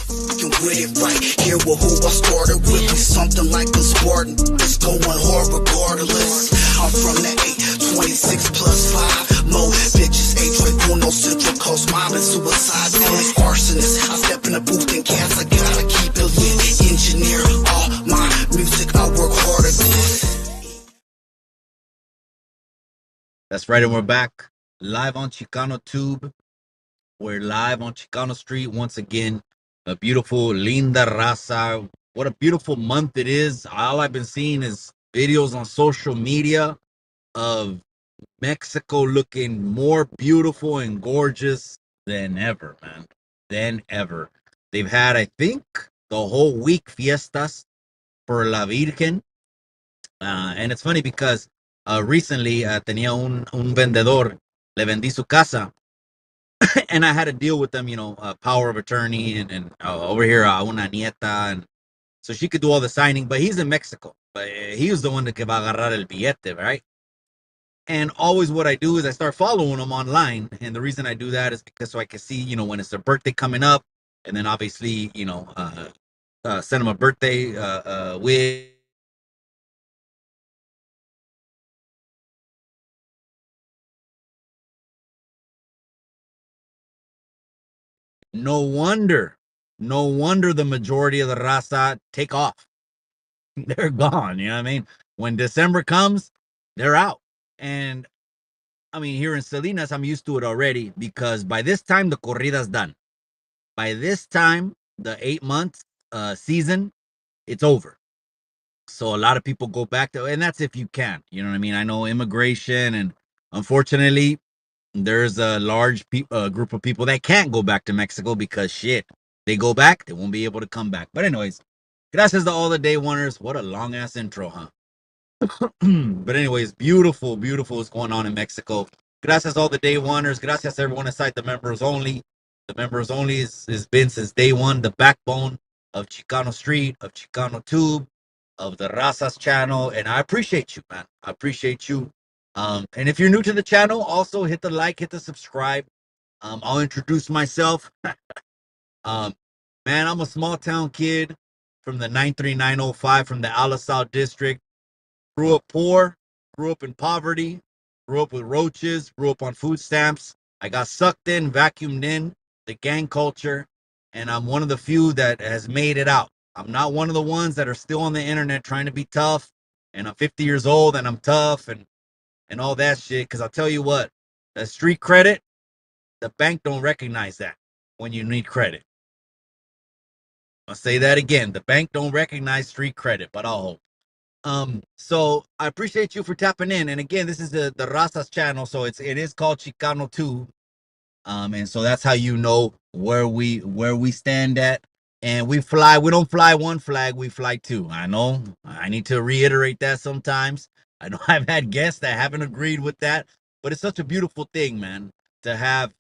With it right here with who I started with, be something like the Spartan. It's going hard regardless. I'm from the 826 plus 5. Mo bitches, H1 Central Coast, mobbing suicide, feelings arsonists. I step in the booth and cats, I gotta keep it lit. Engineer all my music, I work hard at this. That's right, and we're back live on Chicano Tube. We're live on Chicano Street once again. A beautiful Linda Raza. What a beautiful month it is. All I've been seeing is videos on social media of Mexico looking more beautiful and gorgeous than ever, man. Than ever. They've had, I think, the whole week fiestas for La Virgen. And it's funny because recently tenía un vendedor, le vendí su casa, and I had to deal with them, power of attorney, and over here, una nieta, and so she could do all the signing, but he's in Mexico. But he was the one that que va a agarrar el billete, right? And always what I do is I start following them online. And the reason I do that is because so I can see, when it's their birthday coming up. And then obviously, send them a birthday wish. No wonder, no wonder the majority of the raza take off. They're gone. You know what I mean? When December comes, they're out. And I mean, here in Salinas, I'm used to it already because by this time the corrida's done. By this time, the 8 months season, it's over. So a lot of people go back to, and that's if you can. You know what I mean? I know immigration, and unfortunately, there's a large group of people that can't go back to Mexico because shit, they go back, they won't be able to come back. But anyways, gracias to all the day oneers. What a long ass intro, huh? But anyways, beautiful, beautiful what's going on in Mexico. Gracias all the day oneers. Gracias everyone inside the members only. The members only is been since day one, the backbone of Chicano Street, of Chicano Tube, of the Razas channel. And I appreciate you, man. I appreciate you. And if you're new to the channel, also hit the like, hit the subscribe. I'll introduce myself. Man, I'm a small town kid from the 93905 from the Alisal district. Grew up poor, grew up in poverty, grew up with roaches, grew up on food stamps. I got sucked in, vacuumed in the gang culture, and I'm one of the few that has made it out. I'm not one of the ones that are still on the internet trying to be tough, and I'm 50 years old and I'm tough and all that shit. Because I'll tell you what, that street credit, the bank don't recognize that when you need credit. I'll say that again. The bank don't recognize street credit, but I'll hope. So I appreciate you for tapping in. And again, this is the Razas channel, so it is called Chicano 2. And so that's how you know where we stand at. And we don't fly one flag, we fly two. I know I need to reiterate that sometimes. I know I've had guests that haven't agreed with that, but it's such a beautiful thing, man, to have,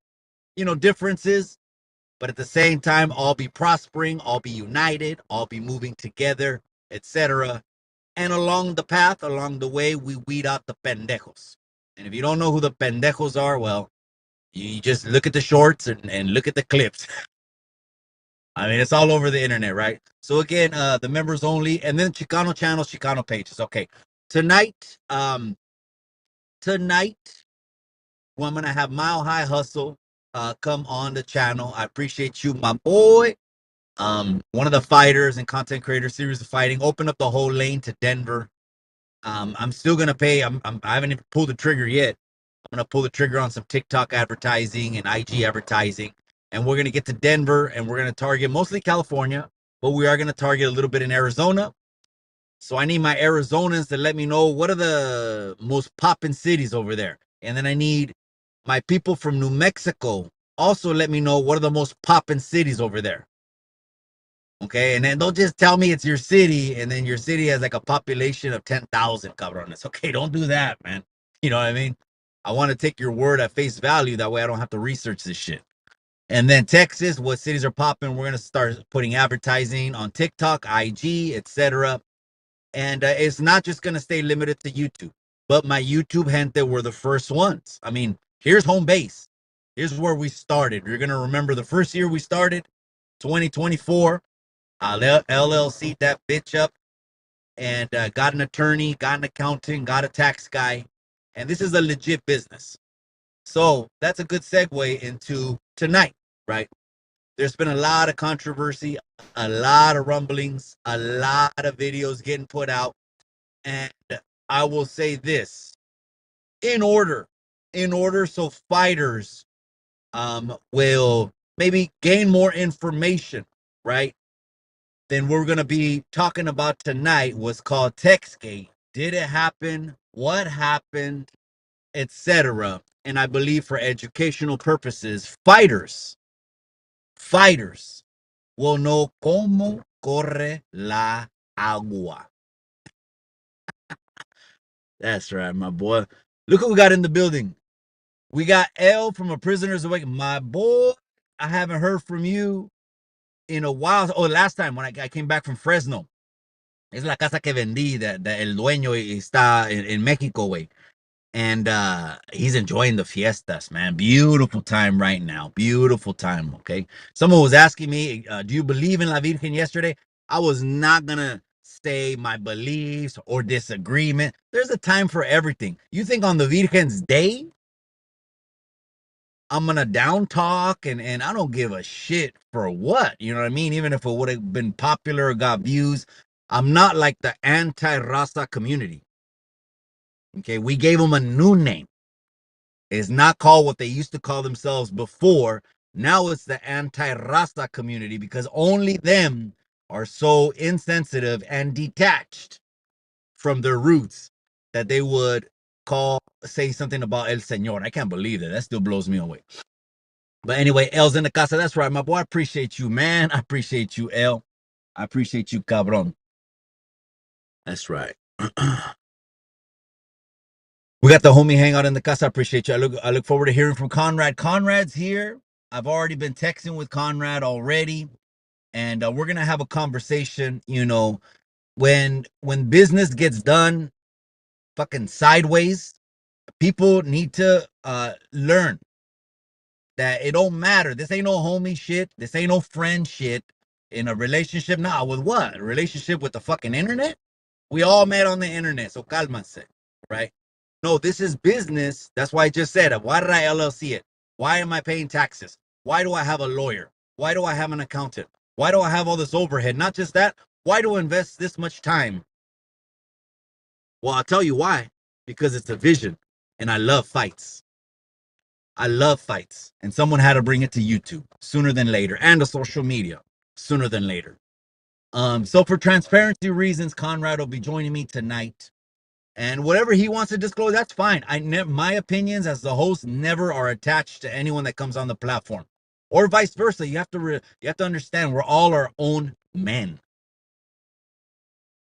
differences, but at the same time, all be prospering, all be united, all be moving together, etc. And along the path, along the way, we weed out the pendejos. And if you don't know who the pendejos are, well, you just look at the shorts and look at the clips. I mean, it's all over the internet, right? So again, the members only, and then Chicano channels, Chicano pages. Okay. Tonight, well, I'm gonna have Mile High Hustle come on the channel. I appreciate you, my boy. One of the fighters and content creator series of fighting, open up the whole lane to Denver. I'm still gonna pay. I haven't even pulled the trigger yet. I'm gonna pull the trigger on some TikTok advertising and IG advertising, and we're gonna get to Denver, and we're gonna target mostly California, but we are gonna target a little bit in Arizona. So I need my Arizonans to let me know what are the most poppin' cities over there, and then I need my people from New Mexico also let me know what are the most poppin' cities over there. Okay, and then don't just tell me it's your city, and then your city has like a population of 10,000 cabrones. Okay, don't do that, man. You know what I mean? I want to take your word at face value. That way I don't have to research this shit. And then Texas, what cities are popping? We're gonna start putting advertising on TikTok, IG, etc. And it's not just gonna stay limited to YouTube, but my YouTube gente were the first ones. I mean, here's home base. Here's where we started. You're gonna remember the first year we started. 2024. LLC that bitch up and got an attorney, got an accountant, got a tax guy, and this is a legit business. So that's a good segue into tonight, right? There's been a lot of controversy, a lot of rumblings, a lot of videos getting put out, and I will say this in order, so fighters will maybe gain more information, right? Then we're going to be talking about tonight was called Textgate. Did it happen? What happened? Etc. And I believe for educational purposes, fighters will know cómo corre la agua. That's right, my boy. Look who we got in the building. We got L from A Prisoner's Awake. My boy, I haven't heard from you in a while. Oh, last time when I came back from Fresno. Es la casa que vendí, that el dueño está in Mexico, way. And he's enjoying the fiestas, man. Beautiful time right now. Beautiful time, okay? Someone was asking me, do you believe in La Virgen yesterday? I was not going to say my beliefs or disagreement. There's a time for everything. You think on the Virgen's day, I'm going to down talk and I don't give a shit for what? You know what I mean? Even if it would have been popular or got views, I'm not like the anti-Rasta community. Okay, we gave them a new name. It's not called what they used to call themselves before. Now it's the anti-Rasta community because only them are so insensitive and detached from their roots that they would say something about El Señor. I can't believe that. That still blows me away. But anyway, L's in the casa. That's right, my boy. I appreciate you, man. I appreciate you, L. I appreciate you, cabron. That's right. We got the homie hangout in the casa. I appreciate you. I look forward to hearing from Conrad. Conrad's here. I've already been texting with Conrad already, and we're gonna have a conversation. You know, when business gets done, fucking sideways, people need to learn that it don't matter. This ain't no homie shit. This ain't no friend shit. In a relationship, nah, with what? A relationship with the fucking internet? We all met on the internet, so cálmanse, right? No, this is business. That's why I just said it. Why did I LLC it? Why am I paying taxes? Why do I have a lawyer? Why do I have an accountant? Why do I have all this overhead? Not just that, why do I invest this much time? Well, I'll tell you why. Because it's a vision, and I love fights. I love fights, and someone had to bring it to YouTube sooner than later, and to social media sooner than later. So for transparency reasons, Conrad will be joining me tonight. And whatever he wants to disclose, that's fine. My opinions as the host never are attached to anyone that comes on the platform, or vice versa. You have to understand we're all our own men.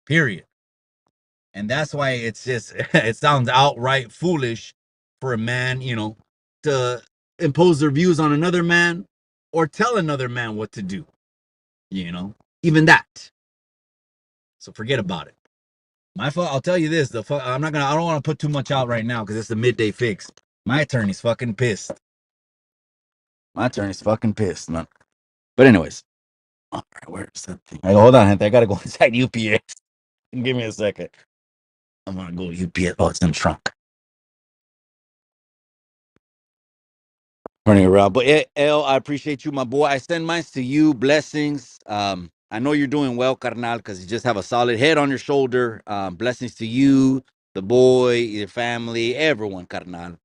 Period. And that's why it's just it sounds outright foolish for a man, to impose their views on another man or tell another man what to do. Even that. So forget about it. My fault. I'll tell you this. I don't want to put too much out right now because it's the midday fix. My attorney's fucking pissed. Man. But anyways, all right, where's that thing? Hold on, Hente. I gotta go inside UPS. Give me a second. I'm gonna go UPS. Oh, it's in the trunk. Running around. But L, I appreciate you, my boy. I send mine to you. Blessings. I know you're doing well, carnal, because you just have a solid head on your shoulder. Blessings to you, the boy, your family, everyone, carnal.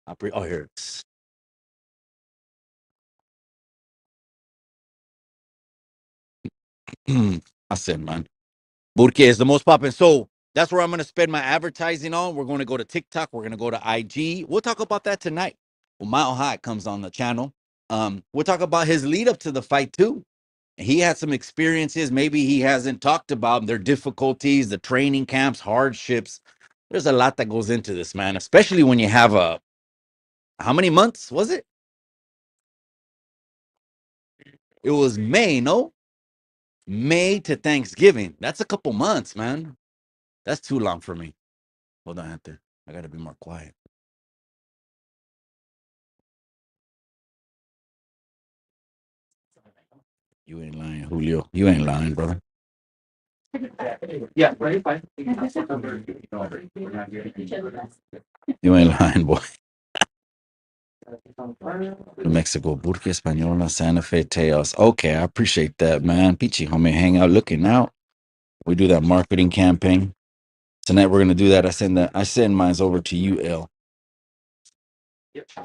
Oh, here it is. I said, man. Burke is the most popping. So that's where I'm going to spend my advertising on. We're going to go to TikTok. We're going to go to IG. We'll talk about that tonight. When Mile High comes on the channel. We'll talk about his lead up to the fight, too. He had some experiences maybe he hasn't talked about, their difficulties, the training camps, hardships. There's a lot that goes into this, man, especially when you have how many months was it? It was May, no? May to Thanksgiving. That's a couple months, man. That's too long for me. Hold on, Hunter. I got to be more quiet. You ain't lying, Julio. You ain't lying, brother. Yeah, right. Fine. You ain't lying, boy. New Mexico, Burque Española, Santa Fe, Teos. Okay, I appreciate that, man. Peachy, homie, hang out, looking out. We do that marketing campaign. Tonight we're gonna do that. I send mines over to you, L.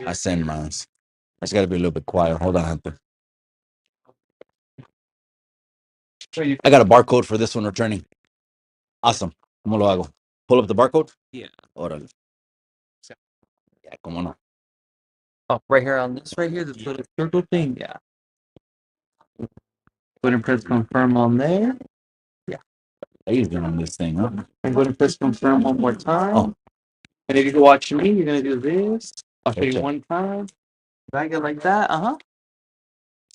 I send mines. I just gotta be a little bit quiet. Hold on, Hunter. I got a barcode for this one returning. Awesome. ¿Cómo lo hago? Pull up the barcode? Yeah. Órale. Yeah, cómo no. Oh, right here on this right here, this little circle thing. Yeah. Go ahead and press confirm on there. Yeah. He's doing this thing, huh? And go ahead and press confirm one more time. Oh. And if you watch me, you're gonna do this. I'll show you Okay. one time. Drag it like that. Uh-huh.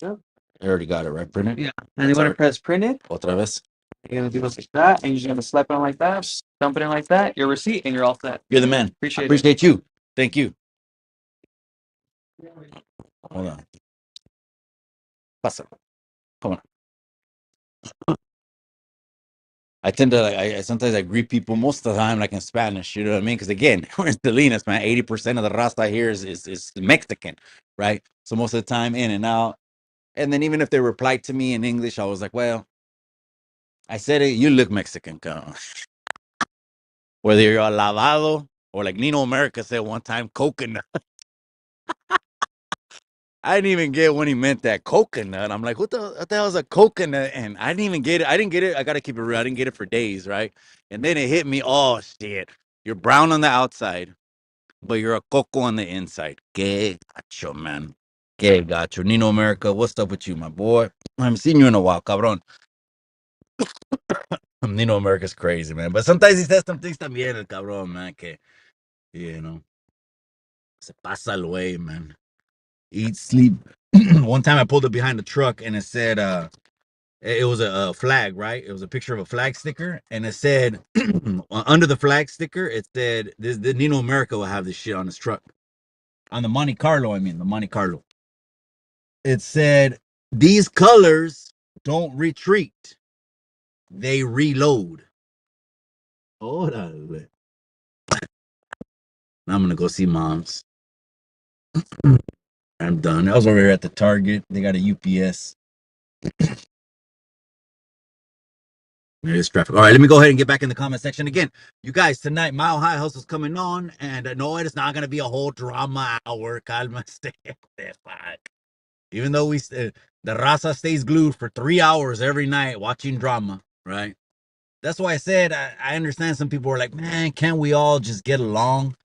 Yep. I already got it, right? Printed? Yeah. And you want to press print it. Otra vez? You're gonna do this like that, and you're just gonna slap it on like that, dump it in like that, your receipt, and you're all set. You're the man. Appreciate you. Thank you. Hold on. Pasa. Come on. I tend to I sometimes I greet people most of the time like in Spanish, you know what I mean? Because again, we're in Salinas, man. 80% of the Rasta here is Mexican, right? So most of the time in and out. And then even if they replied to me in English, I was like, well, I said it, you look Mexican, cabrón. Whether you're a lavado or like Nino America said one time, coconut. I didn't even get when he meant that coconut. I'm like, what the hell is a coconut? And I didn't even get it. I didn't get it. I gotta keep it real. I didn't get it for days, right? And then it hit me. Oh shit. You're brown on the outside, but you're a coco on the inside. Que gacho, man. Que gacho. Nino America, what's up with you, my boy? I haven't seen you in a while, cabron. Nino America's crazy, man. But sometimes he says some things también, el cabrón, man, que, you know, se pasa el way, man. Eat, sleep. One time I pulled up behind the truck and it said, it was a flag, right? It was a picture of a flag sticker, and it said under the flag sticker, it said this the Nino America will have this shit on his truck. On the Monte Carlo, I mean the Monte Carlo. It said these colors don't retreat, they reload. Hold on. I'm gonna go see mom's. I'm done. I was over here at the Target. They got a UPS. There's traffic. All right, let me go ahead and get back in the comment section again. You guys, tonight, Mile High Hustle's coming on, and no, it is not going to be a whole drama hour. Calma, stay fuck. Even though the raza stays glued for 3 hours every night watching drama, right? That's why I said I understand some people are like, man, can't we all just get along?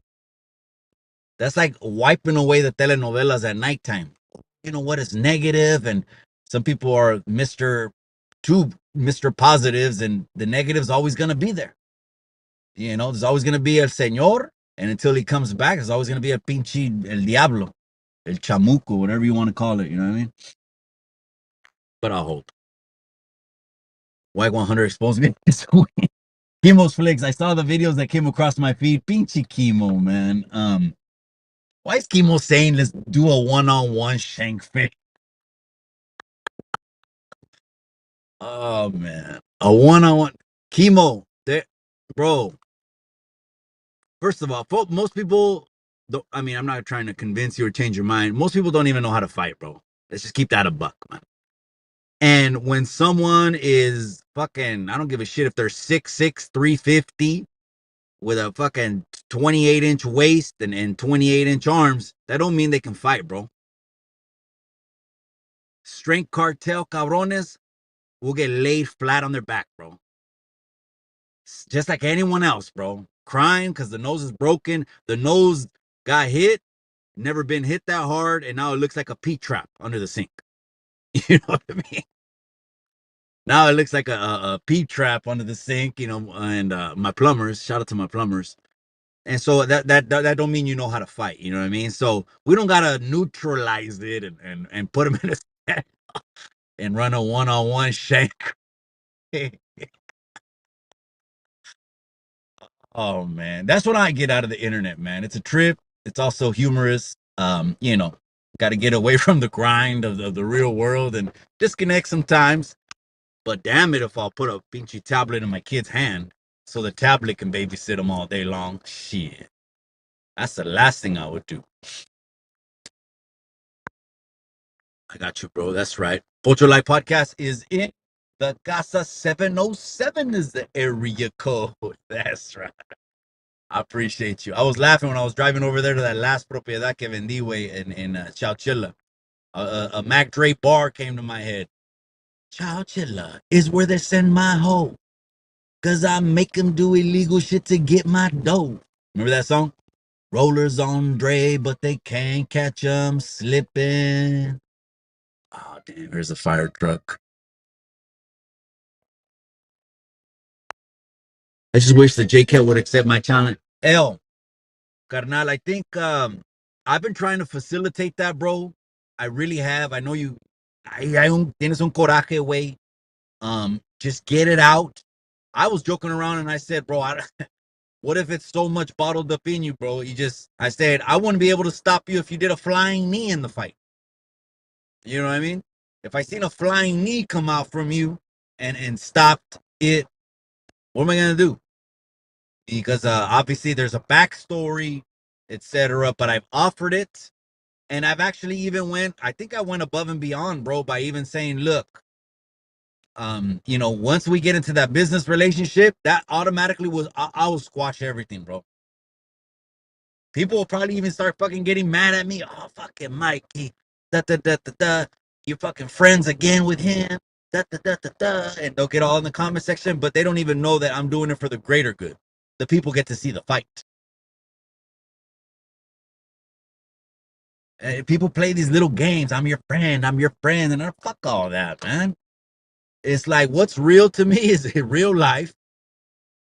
That's like wiping away the telenovelas at nighttime. You know what is negative, and some people are Mr. Positives, and the negative's always gonna be there. You know, there's always gonna be el señor, and until he comes back, there's always gonna be a pinche el diablo, el chamuco, whatever you want to call it. You know what I mean? But I hope. White 100 exposed me. Chemo's flicks. I saw the videos that came across my feed. Pinche chemo, man. Why is chemo saying let's do a one-on-one shank fish? Oh man, a one-on-one chemo. There, bro. First of all, most people don't. I mean, I'm not trying to convince you or change your mind. Most people don't even know how to fight, bro. Let's just keep that a buck, man. And when someone is fucking, I don't give a shit if they're 6'6", 350 with a fucking 28-inch waist and 28-inch arms, that don't mean they can fight, bro. Strength cartel cabrones will get laid flat on their back, bro. Just like anyone else, bro. Crying because the nose is broken. The nose got hit, never been hit that hard, and now it looks like a pea trap under the sink. You know what I mean? Now it looks like a pea trap under the sink, you know, and my plumbers, shout out to my plumbers. And so that don't mean you know how to fight, you know what I mean? So we don't gotta neutralize it and put them in a set and run a one-on-one shank. Oh man, that's what I get out of the internet, man. It's a trip. It's also humorous. You know, Got to get away from the grind of the real world and disconnect sometimes. But damn it, if I'll put a pinchy tablet in my kid's hand so the tablet can babysit them all day long, shit. That's the last thing I would do. I got you, bro. That's right. Pocho Life Podcast is in the Casa 707 is the area code. That's right. I appreciate you. I was laughing when I was driving over there to that last propiedad que vendí, way in Chowchilla. A Mac Dre bar came to my head. Chowchilla is where they send my hoe. Cause I make them do illegal shit to get my dough. Remember that song? Rollers on Dre, but they can't catch them slipping. Oh, damn, here's a fire truck. I just wish the JCat would accept my challenge. L, carnal, I think I've been trying to facilitate that, bro. I really have. I know you. Tienes un coraje, way. Just get it out. I was joking around and I said, bro, what if it's so much bottled up in you, bro? I said, I wouldn't be able to stop you if you did a flying knee in the fight. You know what I mean? If I seen a flying knee come out from you and stopped it, what am I gonna do? Because obviously there's a backstory, etc. But I've offered it, and I've actually even I think I went above and beyond, bro, by even saying, look, once we get into that business relationship, that automatically I will squash everything, bro. People will probably even start fucking getting mad at me. Oh, fucking Mikey, da da da da da. You're fucking friends again with him, da da da da da. And they'll get all in the comment section, but they don't even know that I'm doing it for the greater good. The people get to see the fight. People play these little games. I'm your friend. And fuck all that, man. It's like what's real to me is real life,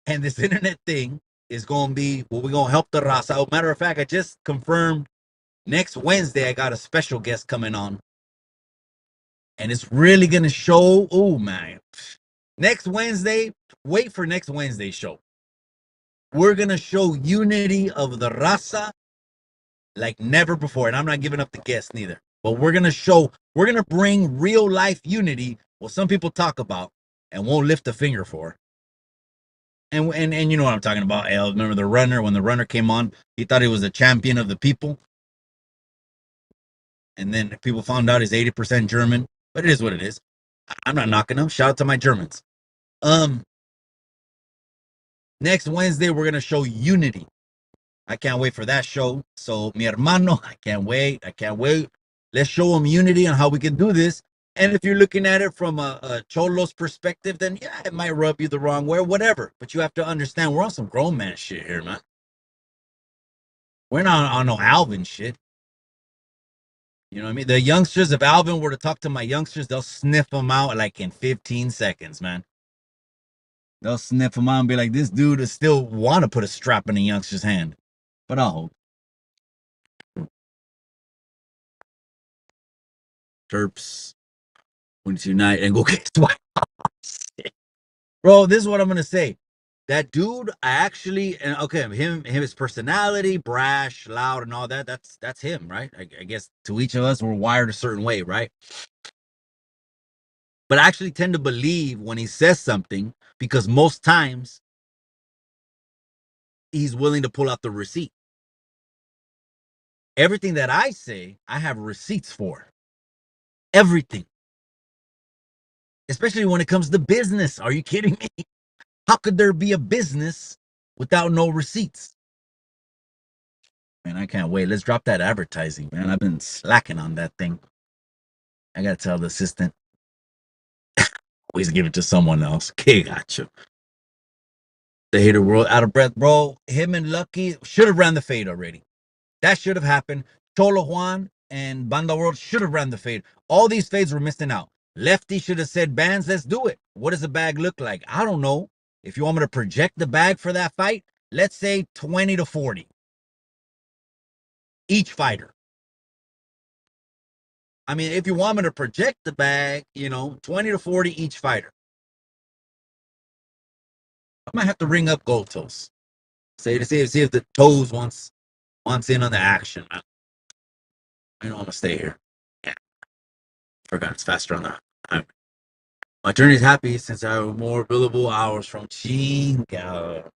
and this internet thing is gonna be we're gonna help the raza. Matter of fact, I just confirmed next Wednesday I got a special guest coming on, and it's really gonna show. Oh man, next Wednesday, wait for next Wednesday's show. We're gonna show unity of the raza like never before, and I'm not giving up the guest neither. But we're gonna bring real life unity, what some people talk about and won't lift a finger for. And you know what I'm talking about. I remember the runner, when the runner came on, he thought he was a champion of the people. And then people found out he's 80% German, but it is what it is. I'm not knocking him. Shout out to my Germans. Next Wednesday, we're gonna show unity. I can't wait for that show. So, mi hermano, I can't wait. Let's show them unity on how we can do this. And if you're looking at it from a cholo's perspective, then yeah, it might rub you the wrong way, whatever. But you have to understand, we're on some grown man shit here, man. We're not on no Alvin shit. You know what I mean? The youngsters, if Alvin were to talk to my youngsters, they'll sniff them out like in 15 seconds, man. They'll sniff them out and be like, this dude is still want to put a strap in a youngster's hand. But I'll hope. Terps, when it's unite and go get swiped. Bro, this is what I'm gonna say. That dude, I actually, and okay, his personality, brash, loud, and all that. That's him, right? I guess to each of us, we're wired a certain way, right? But I actually tend to believe when he says something because most times he's willing to pull out the receipt. Everything that I say, I have receipts for. Everything. Especially when it comes to business. Are you kidding me? How could there be a business without no receipts? Man, I can't wait. Let's drop that advertising, man. I've been slacking on that thing. I gotta tell the assistant. Always give it to someone else. Okay, gotcha. The hater world out of breath, bro. Him and Lucky should have ran the fade already. That should have happened. Cholo Juan and Banda World should have ran the fade. All these fades were missing out. Lefty should have said, bands, let's do it. What does the bag look like? I don't know. If you want me to project the bag for that fight, let's say 20 to 40. Each fighter. I mean, if you want me to project the bag, 20 to 40 each fighter. I might have to ring up Gold Toes. See if the Toes wants in on the action. I know I'm gonna stay here. Yeah, forgot it's faster on the highway. My journey is happy since I have more billable hours from Chinga.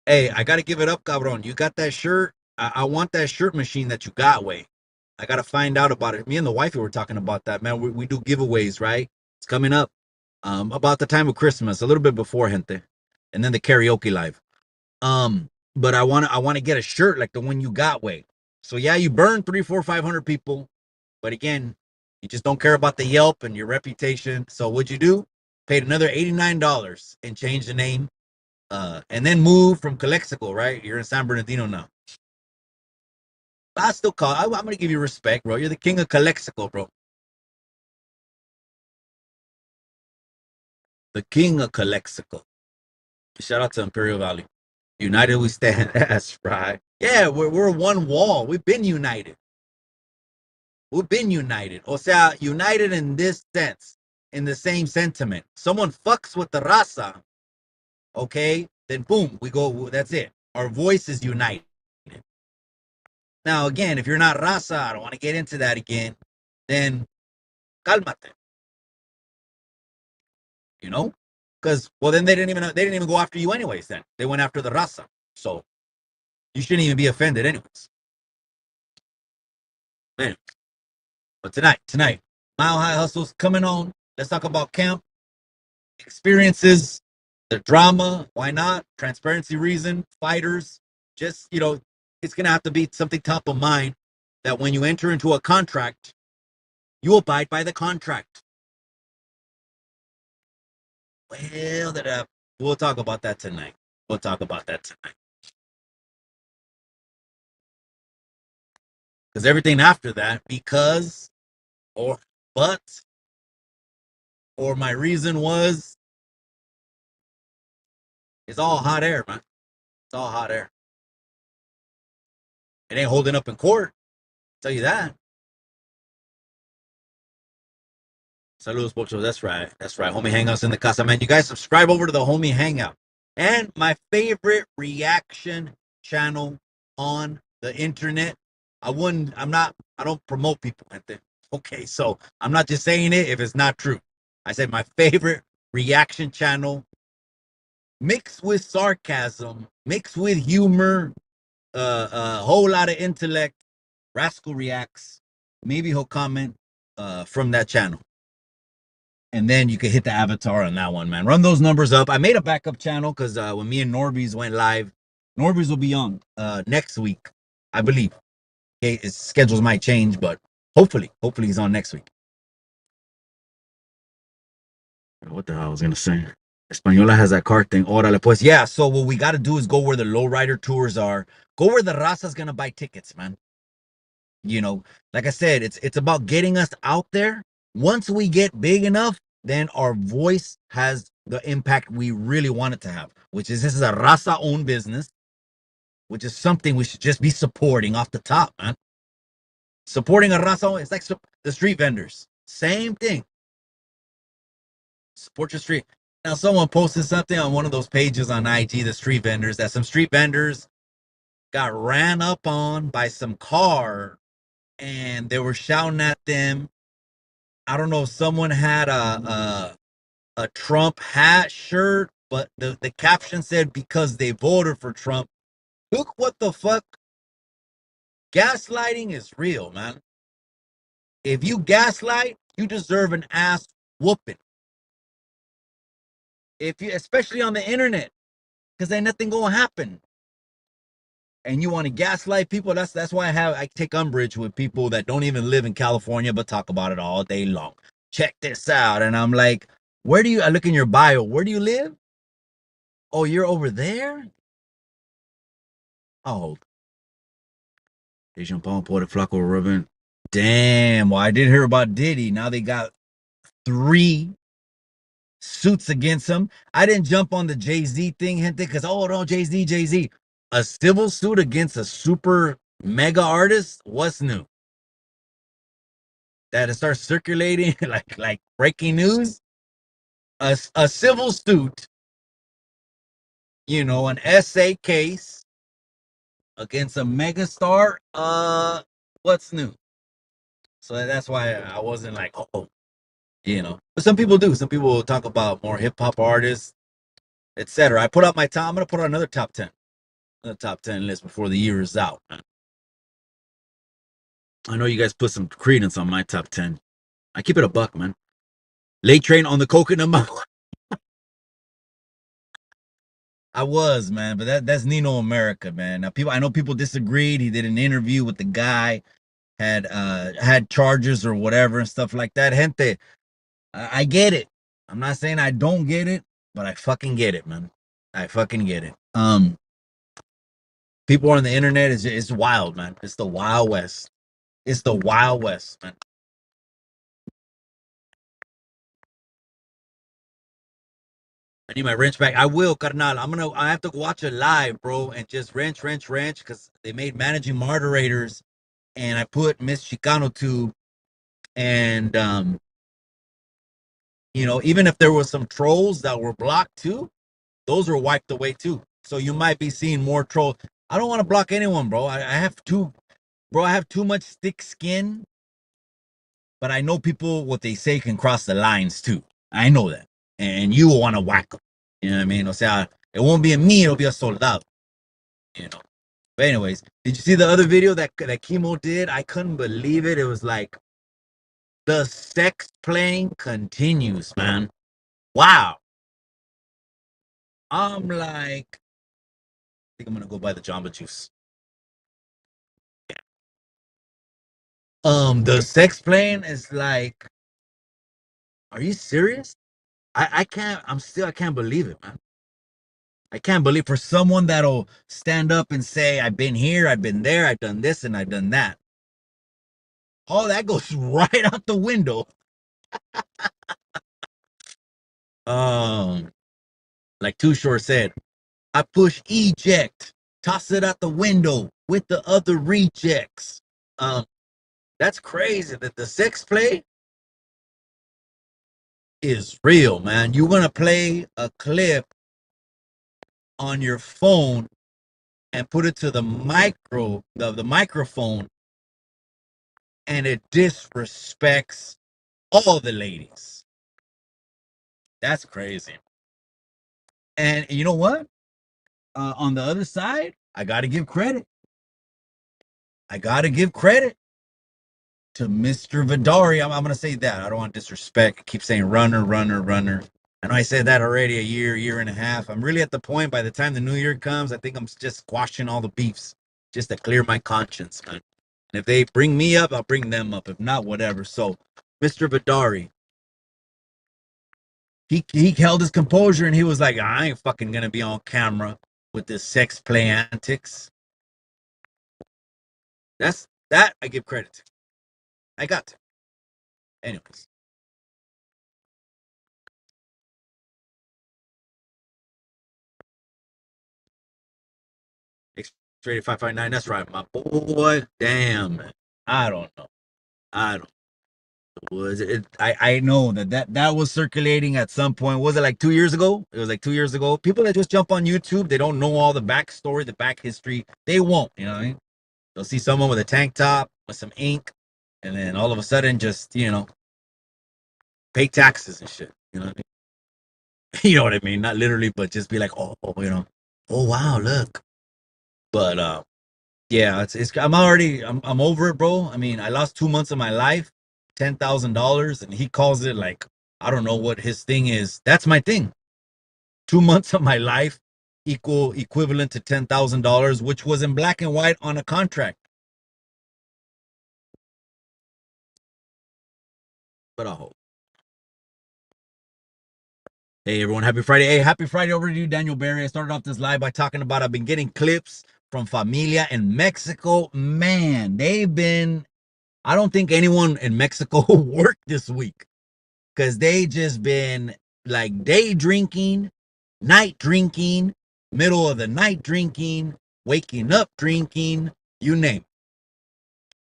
Hey, I gotta give it up, cabron. You got that shirt? I want that shirt machine that you got, way. I gotta find out about it. Me and the wifey were talking about that, man. We do giveaways, right? It's coming up. About the time of Christmas, a little bit before, gente. And then the karaoke live. But I wanna get a shirt like the one you got, way. So yeah, you burn 3, 4, 500 people, but again, you just don't care about the Yelp and your reputation. So what'd you do? Paid another $89 and changed the name. And then moved from Calexico, right? You're in San Bernardino now. I still call. I'm gonna give you respect, bro. You're the king of Calexico, bro. The king of Calexico. Shout out to Imperial Valley. United we stand. That's right. Yeah, we're one wall. We've been united. We've been united. O sea, united in this sense, in the same sentiment. Someone fucks with the raza, okay? Then boom, we go. That's it. Our voice is united. Now, again, if you're not raza, I don't want to get into that again. Then cálmate. You know, because well, then they didn't even go after you anyways. Then they went after the raza, so you shouldn't even be offended anyways. Man, but tonight, Mile High Hustle's coming on. Let's talk about camp experiences, the drama. Why not? Transparency, reason, fighters. Just it's gonna have to be something top of mind that when you enter into a contract, you abide by the contract. Well, we'll talk about that tonight. We'll talk about that tonight. Because everything after that, because, or, but, or my reason was, it's all hot air, man. It's all hot air. It ain't holding up in court. I'll tell you that. Saludos, Pocho. That's right. That's right. Homie Hangouts in the casa, man. You guys subscribe over to the Homie Hangout. And my favorite reaction channel on the internet. I don't promote people. Okay, so I'm not just saying it if it's not true. I said my favorite reaction channel, mixed with sarcasm, mixed with humor, a whole lot of intellect. Rascal reacts. Maybe he'll comment from that channel. And then you can hit the avatar on that one, man. Run those numbers up. I made a backup channel because when me and Norby's went live, Norby's will be on next week, I believe. Okay, his schedules might change, but hopefully he's on next week. What the hell I was gonna say? Española has that card thing. Órale, pues. Yeah, so what we got to do is go where the lowrider tours are. Go where the raza's going to buy tickets, man. Like I said, it's about getting us out there. Once we get big enough, then our voice has the impact we really want it to have, which is this is a raza-owned business, which is something we should just be supporting off the top, man. Supporting a raza, it's like the street vendors. Same thing. Support your street. Now, someone posted something on one of those pages on IG, the street vendors, that some street vendors got ran up on by some car and they were shouting at them. I don't know if someone had a Trump hat shirt, but the caption said because they voted for Trump. Look what the fuck. Gaslighting is real, man. If you gaslight, you deserve an ass whooping. Especially on the internet, because ain't nothing gonna happen. And you want to gaslight people, that's why I take umbrage with people that don't even live in California but talk about it all day long. Check this out. And I'm like, I look in your bio, where do you live? Oh, you're over there? Oh. Asian Palm Ported Flaco Ribbon. Damn, well, I did hear about Diddy. Now they got 3 suits against him. I didn't jump on the Jay-Z thing, gente, because, no, Jay-Z. A civil suit against a super mega artist? What's new? That it starts circulating like breaking news? A civil suit, an essay case against a megastar? What's new? So that's why I wasn't like, oh, you know. But some people do. Some people talk about more hip hop artists, etc. I put out my top. I'm gonna put out another top 10, another top 10 list before the year is out. Man. I know you guys put some credence on my top 10. I keep it a buck, man. Late Train on the Coconut Mountain. I was, man, but that's Nino America, man. Now I know people disagreed. He did an interview with the guy, had charges or whatever and stuff like that. Gente, I get it. I'm not saying I don't get it, but I fucking get it, man. I fucking get it. People on the internet is it's wild, man. It's the Wild West. It's the Wild West, man. I need my wrench back. I will, carnal. I have to watch it live, bro, and just wrench, because they made managing moderators, and I put Miss Chicano to, and even if there was some trolls that were blocked too, those were wiped away too. So you might be seeing more trolls. I don't want to block anyone, bro. I have too much thick skin, but I know people what they say can cross the lines too. I know that, and you will want to whack them. You know what I mean? O sea, it won't be a me, it'll be a soldado. You know. But anyways, did you see the other video that Chemo did? I couldn't believe it. It was like the sex playing continues, man. Wow. I'm like, I think I'm gonna go buy the Jamba Juice. The sex playing is like, are you serious? I can't. I can't believe it, man. I can't believe for someone that'll stand up and say, I've been here, I've been there, I've done this, and I've done that. All that goes right out the window. Um, like Too Short said, I push eject, toss it out the window with the other rejects. That's crazy that the sex play is real, man. You're gonna play a clip on your phone and put it to the microphone, and it disrespects all the ladies. That's crazy. And you know what? On the other side, I gotta give credit. I gotta give credit to Mr. Vidari. I'm gonna say that. I don't want disrespect. I keep saying runner, runner, runner. I know I said that already a year and a half. I'm really at the point by the time the new year comes, I think I'm just squashing all the beefs just to clear my conscience, man. And if they bring me up, I'll bring them up. If not, whatever. So, Mr. Vidari, he held his composure and he was like, I ain't fucking gonna be on camera with this sex play antics. That I give credit to. I got to. Anyways. X-rated 559. That's right, my boy. Damn. I don't know. I don't. Was it? I know that was circulating at some point. Was it like 2 years ago? It was like 2 years ago. People that just jump on YouTube, they don't know all the backstory, the back history. They won't. You know what I mean? They'll see someone with a tank top with some ink, and then all of a sudden, just pay taxes and shit. You know what I mean? You know what I mean? Not literally, but just be like, oh, oh wow, look. But yeah, I'm over it, bro. I mean, I lost 2 months of my life, $10,000, and he calls it like, I don't know what his thing is. That's my thing. 2 months of my life equivalent to $10,000, which was in black and white on a contract. But I hope. Hey everyone, happy Friday. Hey, happy Friday over to you, Daniel Barry. I started off this live by talking about I've been getting clips from Familia in Mexico. Man, I don't think anyone in Mexico worked this week because they just been like day drinking, night drinking, middle of the night drinking, waking up drinking, you name it.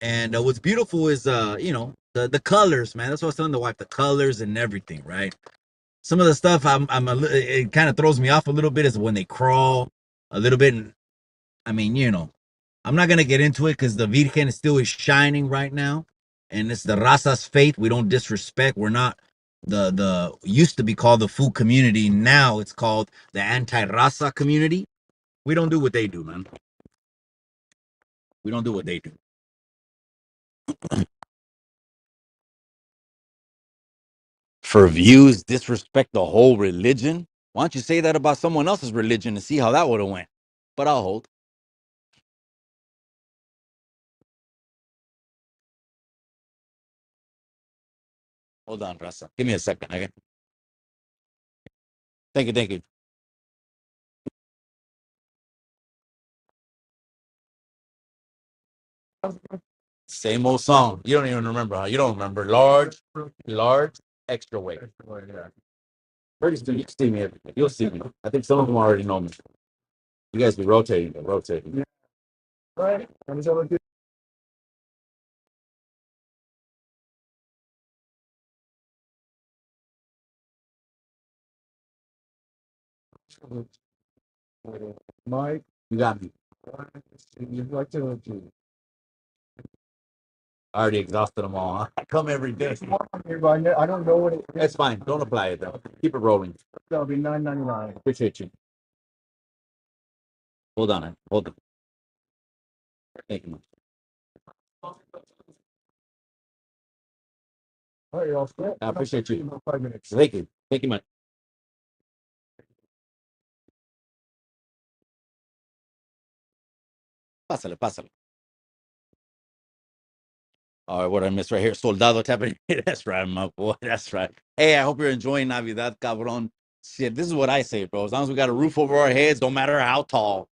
And what's beautiful is the colors, man. That's what I was telling the wife, the colors and everything, right? Some of the stuff it kind of throws me off a little bit is when they crawl a little bit. I mean, I'm not gonna get into it because the Virgen still is shining right now, and it's the Raza's faith. We don't disrespect. We're not the used to be called the food community. Now it's called the anti-Raza community. We don't do what they do, man. We don't do what they do. For views, disrespect the whole religion. Why don't you say that about someone else's religion and see how that would have went? But I'll hold. Hold on, Raza. Give me a second. Okay. Thank you. Thank you. Same old song. You don't even remember, huh? You don't remember. Large, extra weight. Pretty soon you see me everything. You'll see me. I think some of them already know me. You guys be rotating. Yeah. Right. Mike, you got me. You'd like to. I already exhausted them all. Huh? I come every day. I don't know what it is. That's fine. Don't apply it though. Keep it rolling. That'll be $9.99. Appreciate you. Hold on. Hold on. Thank you. All right, you're all set. I appreciate you. 5 minutes. Thank you. Thank you, man. Pásale, pásale. All right, what I missed right here. Soldado tapping. That's right, my boy. That's right. Hey, I hope you're enjoying Navidad, cabrón. Shit, this is what I say, bro. As long as we got a roof over our heads, don't matter how tall,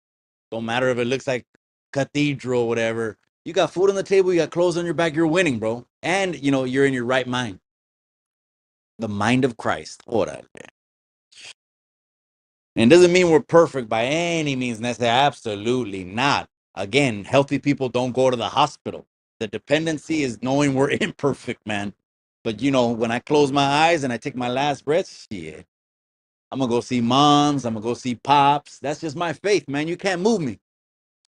don't matter if it looks like cathedral or whatever. You got food on the table, you got clothes on your back, you're winning, bro. And you know, you're in your right mind. The mind of Christ. Órale. And it doesn't mean we're perfect by any means necessary. Absolutely not. Again, healthy people don't go to the hospital. The dependency is knowing we're imperfect, man. But you know, when I close my eyes and I take my last breath, shit, I'm gonna go see moms. I'm gonna go see pops. That's just my faith, man. You can't move me.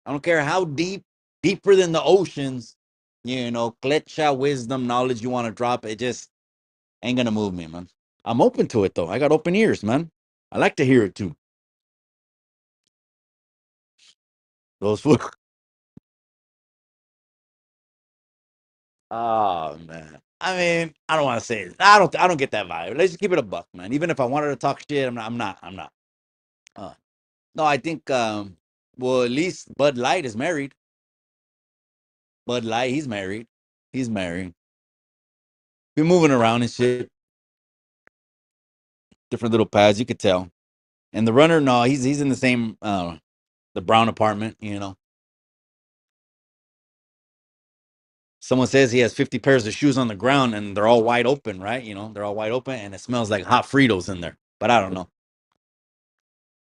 I don't care how deep, deeper than the oceans, you know, klecha, wisdom, knowledge you want to drop. It just ain't gonna move me, man. I'm open to it though. I got open ears, man. I like to hear it too. Those food. Oh man. I mean, I don't want to say it. I don't get that vibe. Let's just keep it a buck, man. Even if I wanted to talk shit, I'm not. Uh, no, I think well, at least Bud Light is married. Bud Light, he's married. He's married. Been moving around and shit. Different little paths, you could tell. And the runner, no, he's in the same the brown apartment, you know. Someone says he has 50 pairs of shoes on the ground and they're all wide open, right? You know, they're all wide open and it smells like hot Fritos in there. But I don't know.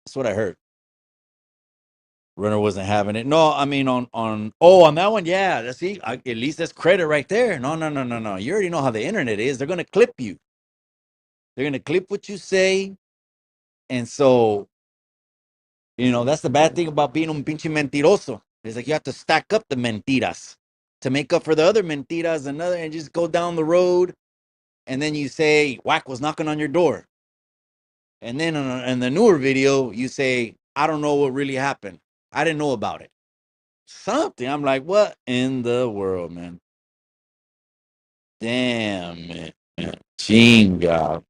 That's what I heard. Runner wasn't having it. No, I mean on that one, yeah. See, at least that's credit right there. No. You already know how the internet is. They're gonna clip you. They're gonna clip what you say, and so you know that's the bad thing about being un pinche mentiroso. It's like you have to stack up the mentiras to make up for the other mentiras, and just go down the road, and then you say Whack was knocking on your door, and then in the newer video you say I don't know what really happened. I didn't know about it. Something. I'm like, what in the world, man? Damn, man. Chinga.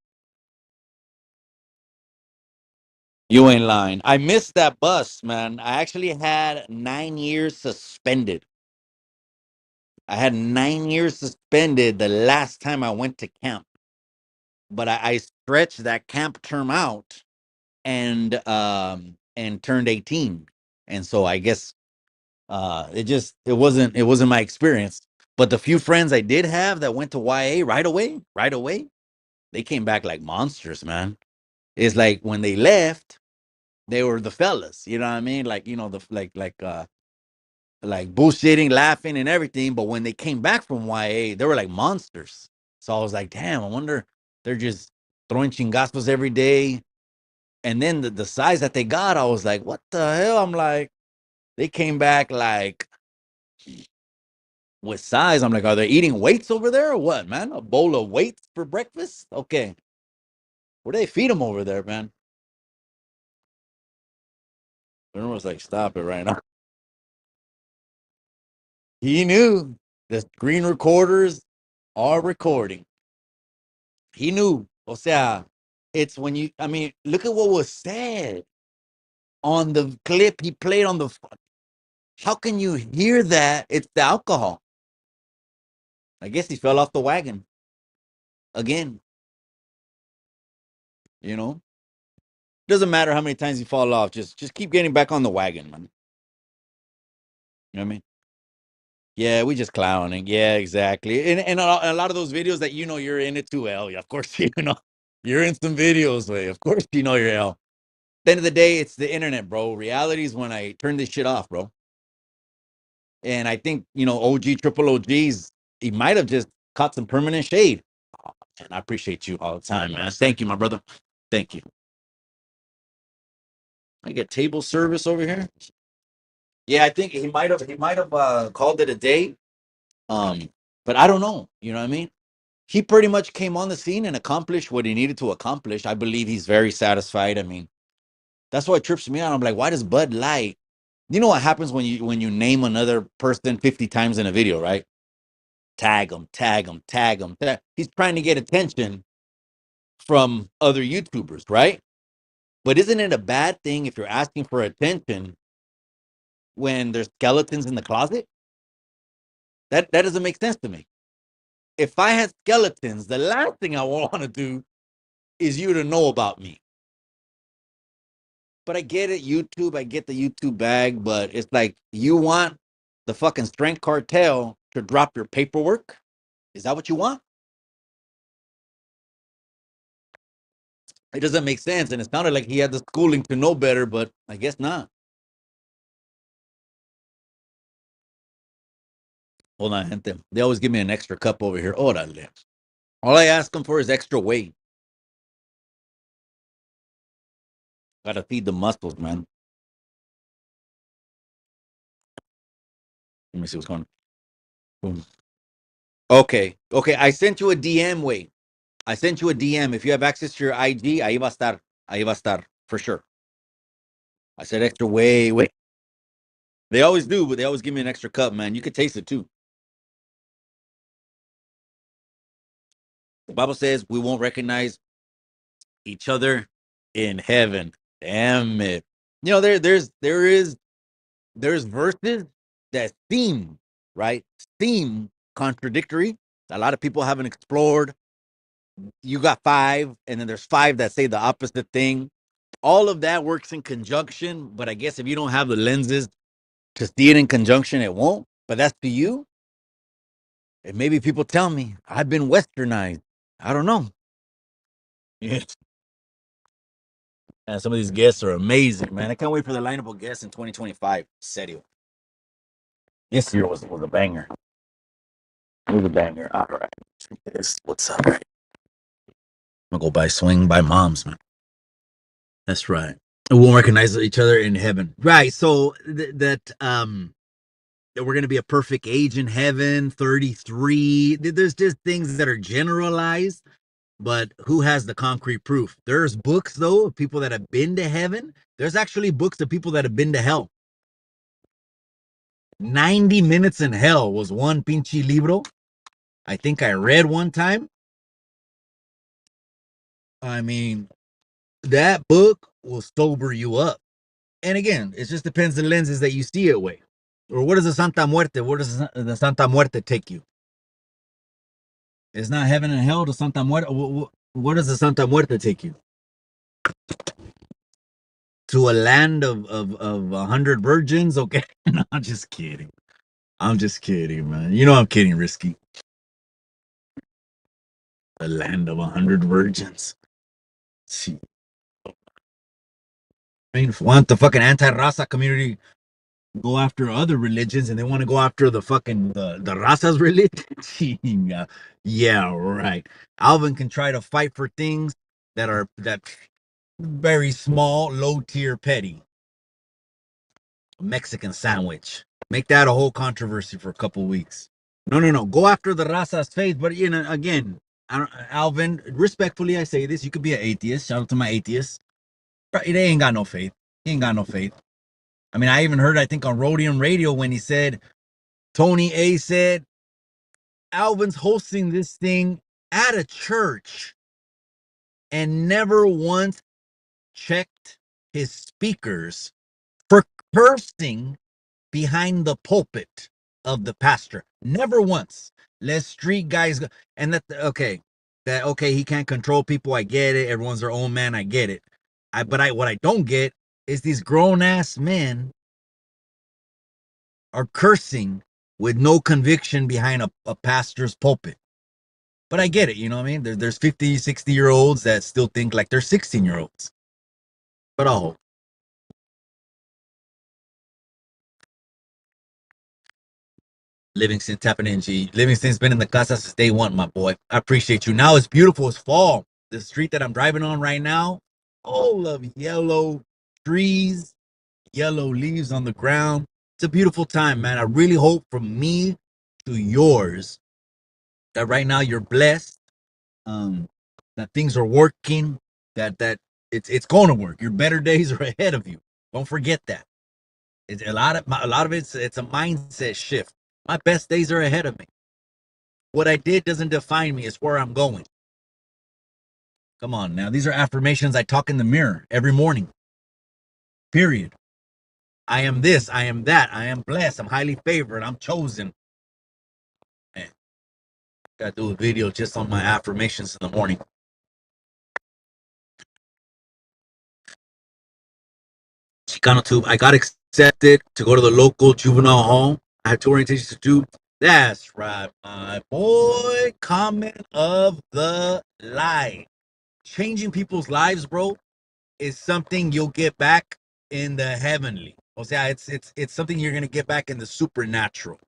You ain't lying. I missed that bus, man. I actually had 9 years suspended. I had 9 years suspended the last time I went to camp. But I stretched that camp term out and turned 18. And so I guess it wasn't my experience. But the few friends I did have that went to YA right away, they came back like monsters, man. It's like when they left, they were the fellas, you know what I mean? Like, you know, the like bullshitting, laughing and everything, but when they came back from YA, they were like monsters. So I was like, damn, I wonder they're just throwing chingazos every day. And then the size that they got, I was like, what the hell? I'm like, they came back like With size, I'm like, are they eating weights over there or what, man? A bowl of weights for breakfast? Okay. Where do they feed them over there, man? Everyone was like, stop it right now. He knew the screen recorders are recording. He knew. O sea, it's when you, I mean, look at what was said on the clip he played on the. How can you hear that? It's the alcohol. I guess he fell off the wagon again. You know, doesn't matter how many times you fall off. Just keep getting back on the wagon, man. You know what I mean? Yeah, we just clowning. Yeah, exactly. And a lot of those videos that you're in it too, L. Of course, you're in some videos, way. Of course, you're L. At the end of the day, it's the internet, bro. Reality is when I turn this shit off, bro. And I think OG, triple OGs, he might have just caught some permanent shade. Oh, man, I appreciate you all the time, man. Thank you, my brother. Thank you. I get table service over here. Yeah, I think he might have called it a day. But I don't know. You know what I mean? He pretty much came on the scene and accomplished what he needed to accomplish. I believe he's very satisfied. I mean, that's what trips me out. I'm like, why does Bud Light? You know what happens when you name another person 50 times in a video, right? Tag him, tag him, tag him. He's trying to get attention from other YouTubers, right? But isn't it a bad thing if you're asking for attention when there's skeletons in the closet? That doesn't make sense to me. If I had skeletons, the last thing I want to do is you to know about me. But I get it, YouTube. I get the YouTube bag, but it's like you want the fucking strength cartel to drop your paperwork. Is that what you want? It doesn't make sense, and it sounded like he had the schooling to know better, but I guess not. Hold on, gente. They always give me an extra cup over here. Órale. All I ask them for is extra weight. Gotta feed the muscles, man. Let me see what's going on. Boom. Okay. I sent you a DM, wait. I sent you a DM. If you have access to your IG, ahí va a estar. Ahí va a estar, for sure. I said extra way. They always do, but they always give me an extra cup, man. You could taste it too. The Bible says we won't recognize each other in heaven. Damn it. There's verses that seem, right? Seem contradictory. A lot of people haven't explored. You got 5, and then there's 5 that say the opposite thing. All of that works in conjunction, but I guess if you don't have the lenses to see it in conjunction, it won't. But that's to you. And maybe people tell me I've been westernized. I don't know. Yes. And some of these guests are amazing, man. I can't wait for the lineup of guests in 2025. Serio. This year was a banger. It was a banger. All right. What's up? Right? I'm gonna go swing by moms, man. That's right. We won't recognize each other in heaven. Right. So that we're gonna be a perfect age in heaven, 33. There's just things that are generalized, but who has the concrete proof? There's books though of people that have been to heaven. There's actually books of people that have been to hell. 90 Minutes in Hell was one pinche libro I think I read one time. I mean, that book will sober you up. And again, it just depends the lenses that you see it with. Or what is the Santa Muerte? Where does the Santa Muerte take you? It's not heaven and hell, the Santa Muerte. Where does the Santa Muerte take you? To a land of 100 virgins? Okay. No, I'm just kidding. I'm just kidding, man. You know I'm kidding, Risky. The land of 100 virgins. See. I mean, want the fucking anti-raza community go after other religions and they want to go after the fucking the razas religion. Yeah, right. Alvin can try to fight for things that very small, low tier, petty. Mexican sandwich. Make that a whole controversy for a couple weeks. No. Go after the Raza's faith. But, again, Alvin, respectfully, I say this. You could be an atheist. Shout out to my atheists. They ain't got no faith. He ain't got no faith. I mean, I even heard, I think, on Rhodium Radio when he said, Tony A said, Alvin's hosting this thing at a church and never once checked his speakers for cursing behind the pulpit of the pastor. Never once. Let street guys go. And okay, he can't control people. I get it. Everyone's their own man. I get it. But what I don't get is these grown ass men are cursing with no conviction behind a pastor's pulpit. But I get it, you know what I mean? There's 50, 60-year-olds that still think like they're 16-year-olds. But I'll hold. Livingston tapping in, G. Livingston's been in the casa since day one, my boy. I appreciate you. Now it's beautiful as fall. The street that I'm driving on right now, full of yellow trees, yellow leaves on the ground. It's a beautiful time, man. I really hope from me to yours that right now you're blessed, that things are working, that it's going to work. Your better days are ahead of you. Don't forget that. It's a lot of it's a mindset shift. My best days are ahead of me. What I did doesn't define me. It's where I'm going. Come on now. These are affirmations I talk in the mirror every morning. Period. I am this. I am that. I am blessed. I'm highly favored. I'm chosen. Man, gotta do a video just on my affirmations in the morning. Chicano tube. I got accepted to go to the local juvenile home. I had two orientations to do. That's right, my boy. Comment of the life. Changing people's lives, bro, is something you'll get back in the heavenly. O sea, it's something you're gonna get back in the supernatural.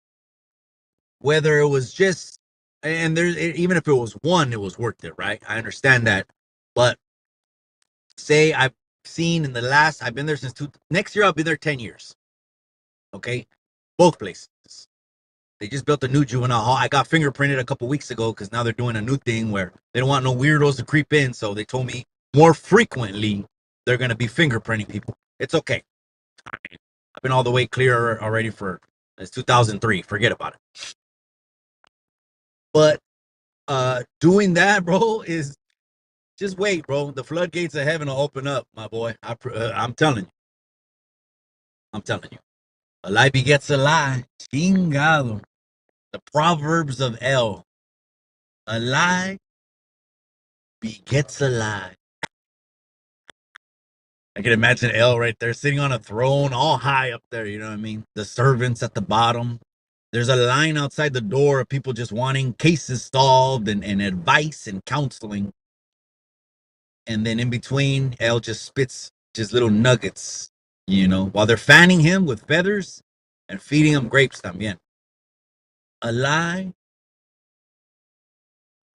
Whether it was just, and there's, even if it was one, it was worth it, right? I understand that, but say I've seen in the last, I've been there since next year I'll be there 10 years. Okay, both places. They just built a new juvenile hall. I got fingerprinted a couple weeks ago because now they're doing a new thing where they don't want no weirdos to creep in. So they told me more frequently they're going to be fingerprinting people. It's okay. I've been all the way clear already it's 2003. Forget about it. But doing that, bro, is just wait, bro. The floodgates of heaven will open up, my boy. I'm telling you. I'm telling you. A lie begets a lie. Chingado. The Proverbs of El. A lie begets a lie. I can imagine El right there sitting on a throne, all high up there. You know what I mean? The servants at the bottom. There's a line outside the door of people just wanting cases solved and advice and counseling. And then in between, El just spits just little nuggets, while they're fanning him with feathers and feeding him grapes también. A lie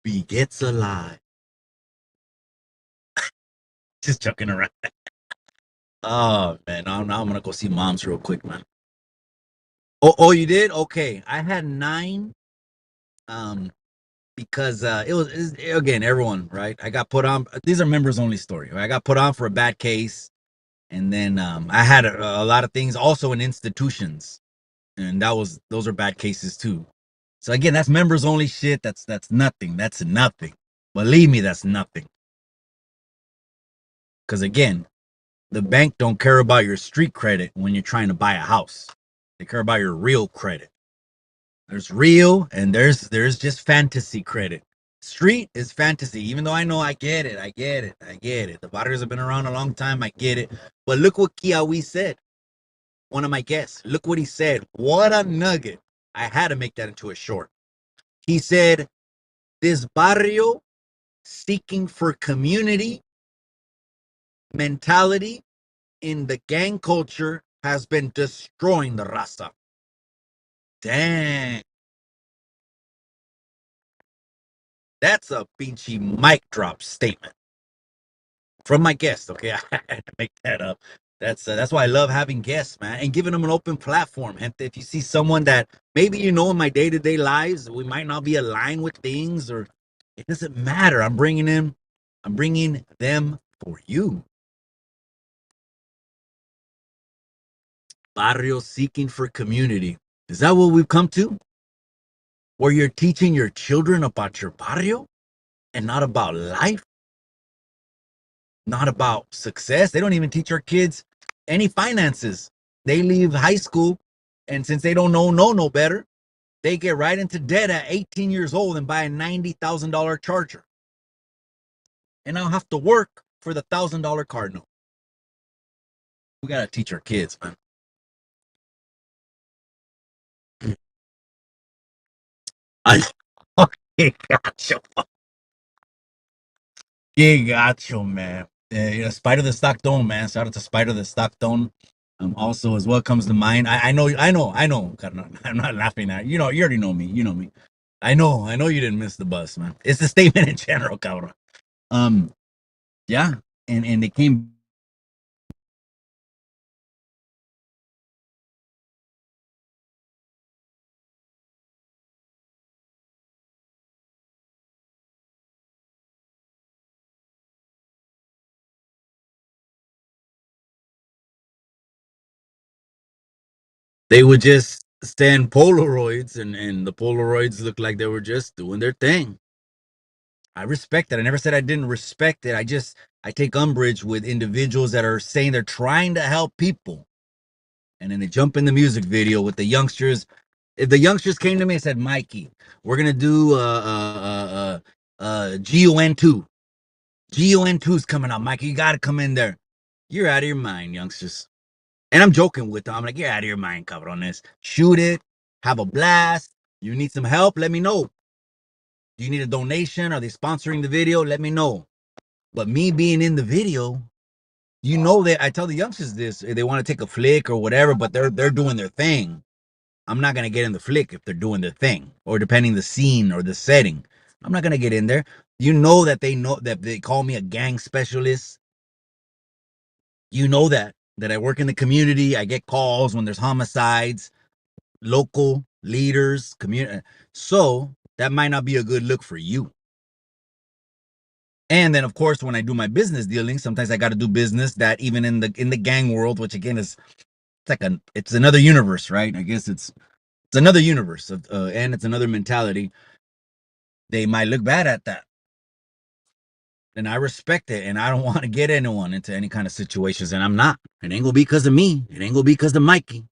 begets a lie. Just joking around. Oh, man. Now I'm going to go see moms real quick, man. Oh, you did? Okay. I had 9. Because again, everyone, right? I got put on. These are members only story. Right? I got put on for a bad case. And then I had a lot of things also in institutions. And those are bad cases too. So again, that's members only shit. That's nothing. That's nothing. Believe me, that's nothing. Because again, the bank don't care about your street credit when you're trying to buy a house. They care about your real credit. There's real and there's just fantasy credit. Street is fantasy, even though I know I get it. The barrios have been around a long time. I get it. But look what Kiawi said. One of my guests. Look what he said. What a nugget. I had to make that into a short. He said, this barrio seeking for community mentality in the gang culture has been destroying the raza. Dang. That's a pinchy mic drop statement from my guest. Okay, I had to make that up. That's why I love having guests, man, and giving them an open platform. And if you see someone that maybe you know in my day-to-day lives, we might not be aligned with things, or it doesn't matter. I'm bringing them for you. Barrio seeking for community. Is that what we've come to? Where you're teaching your children about your barrio and not about life, not about success. They don't even teach our kids any finances. They leave high school, and since they don't know no better, they get right into debt at 18 years old and buy a $90,000 charger. And I'll have to work for the $1,000 car note. We gotta teach our kids, man. I okay, gotcha. Yeah, gotcha, man. Yeah, Spider the Stockton, man. Shout out to Spider the Stockton. Also, as well comes to mind. I know. I'm not laughing at you. Know, you already know me. You know me. I know you didn't miss the bus, man. It's a statement in general, cabrón. Um, yeah, and they came. They would just send Polaroids, and the Polaroids looked like they were just doing their thing. I respect that. I never said I didn't respect it. I take umbrage with individuals that are saying they're trying to help people, and then they jump in the music video with the youngsters. If the youngsters came to me and said, "Mikey, we're gonna do GON2. GON2's coming out, Mikey. You gotta come in there." You're out of your mind, youngsters. And I'm joking with them. I'm like, "You're out of your mind, cabrones. Shoot it, have a blast. You need some help? Let me know. Do you need a donation? Are they sponsoring the video? Let me know." But me being in the video, you know that I tell the youngsters this, if they want to take a flick or whatever, but they're doing their thing. I'm not gonna get in the flick if they're doing their thing, or depending the scene or the setting. I'm not gonna get in there. You know that they call me a gang specialist. You know that I work in the community. I get calls when there's homicides, local leaders, community. So that might not be a good look for you. And then, of course, when I do my business dealings, sometimes I got to do business that even in the gang world, which again is it's another universe, right? I guess it's another universe of, and it's another mentality. They might look bad at that, and I respect it, and I don't want to get anyone into any kind of situations, and I'm not. It ain't gonna be because of me. It ain't gonna be because of Mikey,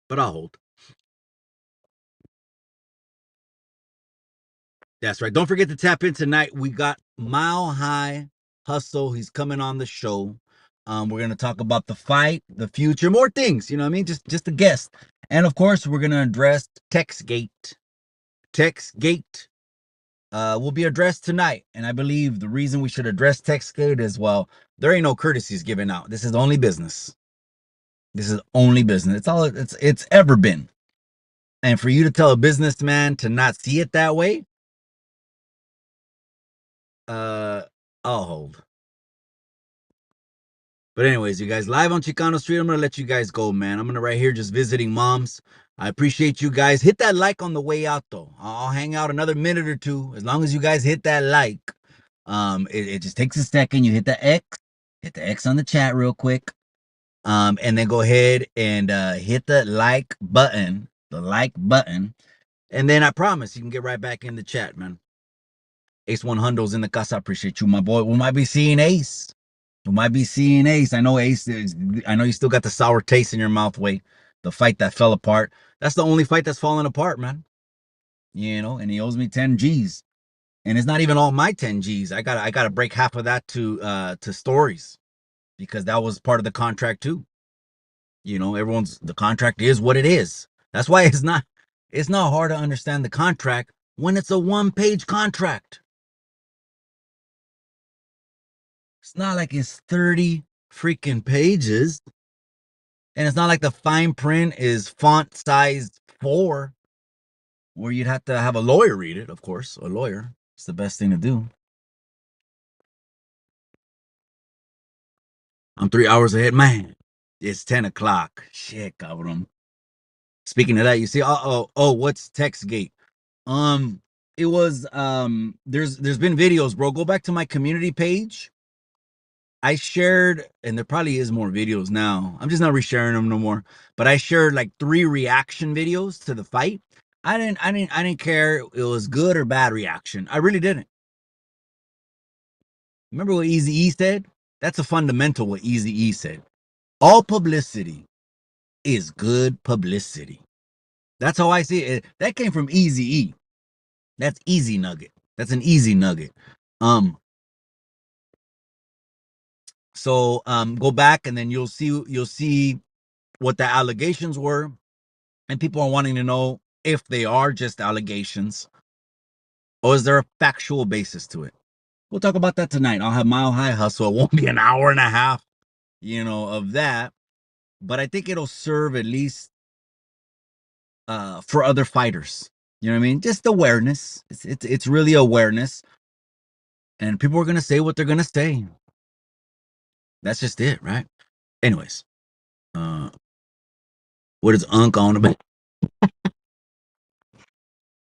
but I'll hold. That's right. Don't forget to tap in tonight. We got Mile High Hustle. He's coming on the show. We're gonna talk about the fight, the future, more things. You know what I mean? Just a guest. And of course, we're gonna address Texgate. Texgate will be addressed tonight. And I believe the reason we should address Texgate is, well, there ain't no courtesies given out. This is only business. This is only business. It's all it's ever been. And for you to tell a businessman to not see it that way, uh, I'll hold. But anyways, you guys, live on Chicano Street. I'm gonna let you guys go, man. I'm gonna right here just visiting moms. I appreciate you guys. Hit that like on the way out, though. I'll hang out another minute or two as long as you guys hit that like. It just takes a second. You hit the X on the chat real quick. And then go ahead and hit the like button, and then I promise you can get right back in the chat, man. Ace 100's in the casa. I appreciate you, my boy. We might be seeing Ace. We might be seeing Ace. I know Ace is, I know you still got the sour taste in your mouth, way. The fight that fell apart. That's the only fight that's fallen apart, man. You know, and he owes me 10 G's. And it's not even all my 10 G's. I gotta break half of that to stories, because that was part of the contract too. You know, the contract is what it is. That's why it's not hard to understand the contract when it's a one-page contract. It's not like it's 30 freaking pages. And it's not like the fine print is font size 4, where you'd have to have a lawyer read it, of course. A lawyer. It's the best thing to do. I'm 3 hours ahead, man. It's 10 o'clock. Shit, cabrón. Speaking of that, you see, oh, what's Textgate? Um, it was there's been videos, bro. Go back to my community page. I shared, and there probably is more videos now. I'm just not resharing them no more. But I shared like 3 reaction videos to the fight. I didn't care it was good or bad reaction. I really didn't. Remember what Easy E said? That's a fundamental what Easy E said. All publicity is good publicity. That's how I see it. That came from Easy E. That's easy nugget. That's an easy nugget. Um, so go back and then you'll see what the allegations were, and people are wanting to know if they are just allegations or is there a factual basis to it. We'll talk about that tonight. I'll have Mile High Hustle. It won't be an hour and a half, of that, but I think it'll serve at least for other fighters. You know what I mean? Just awareness. It's really awareness, and people are gonna say what they're gonna say. That's just it, right? Anyways, uh, what is Unk on about?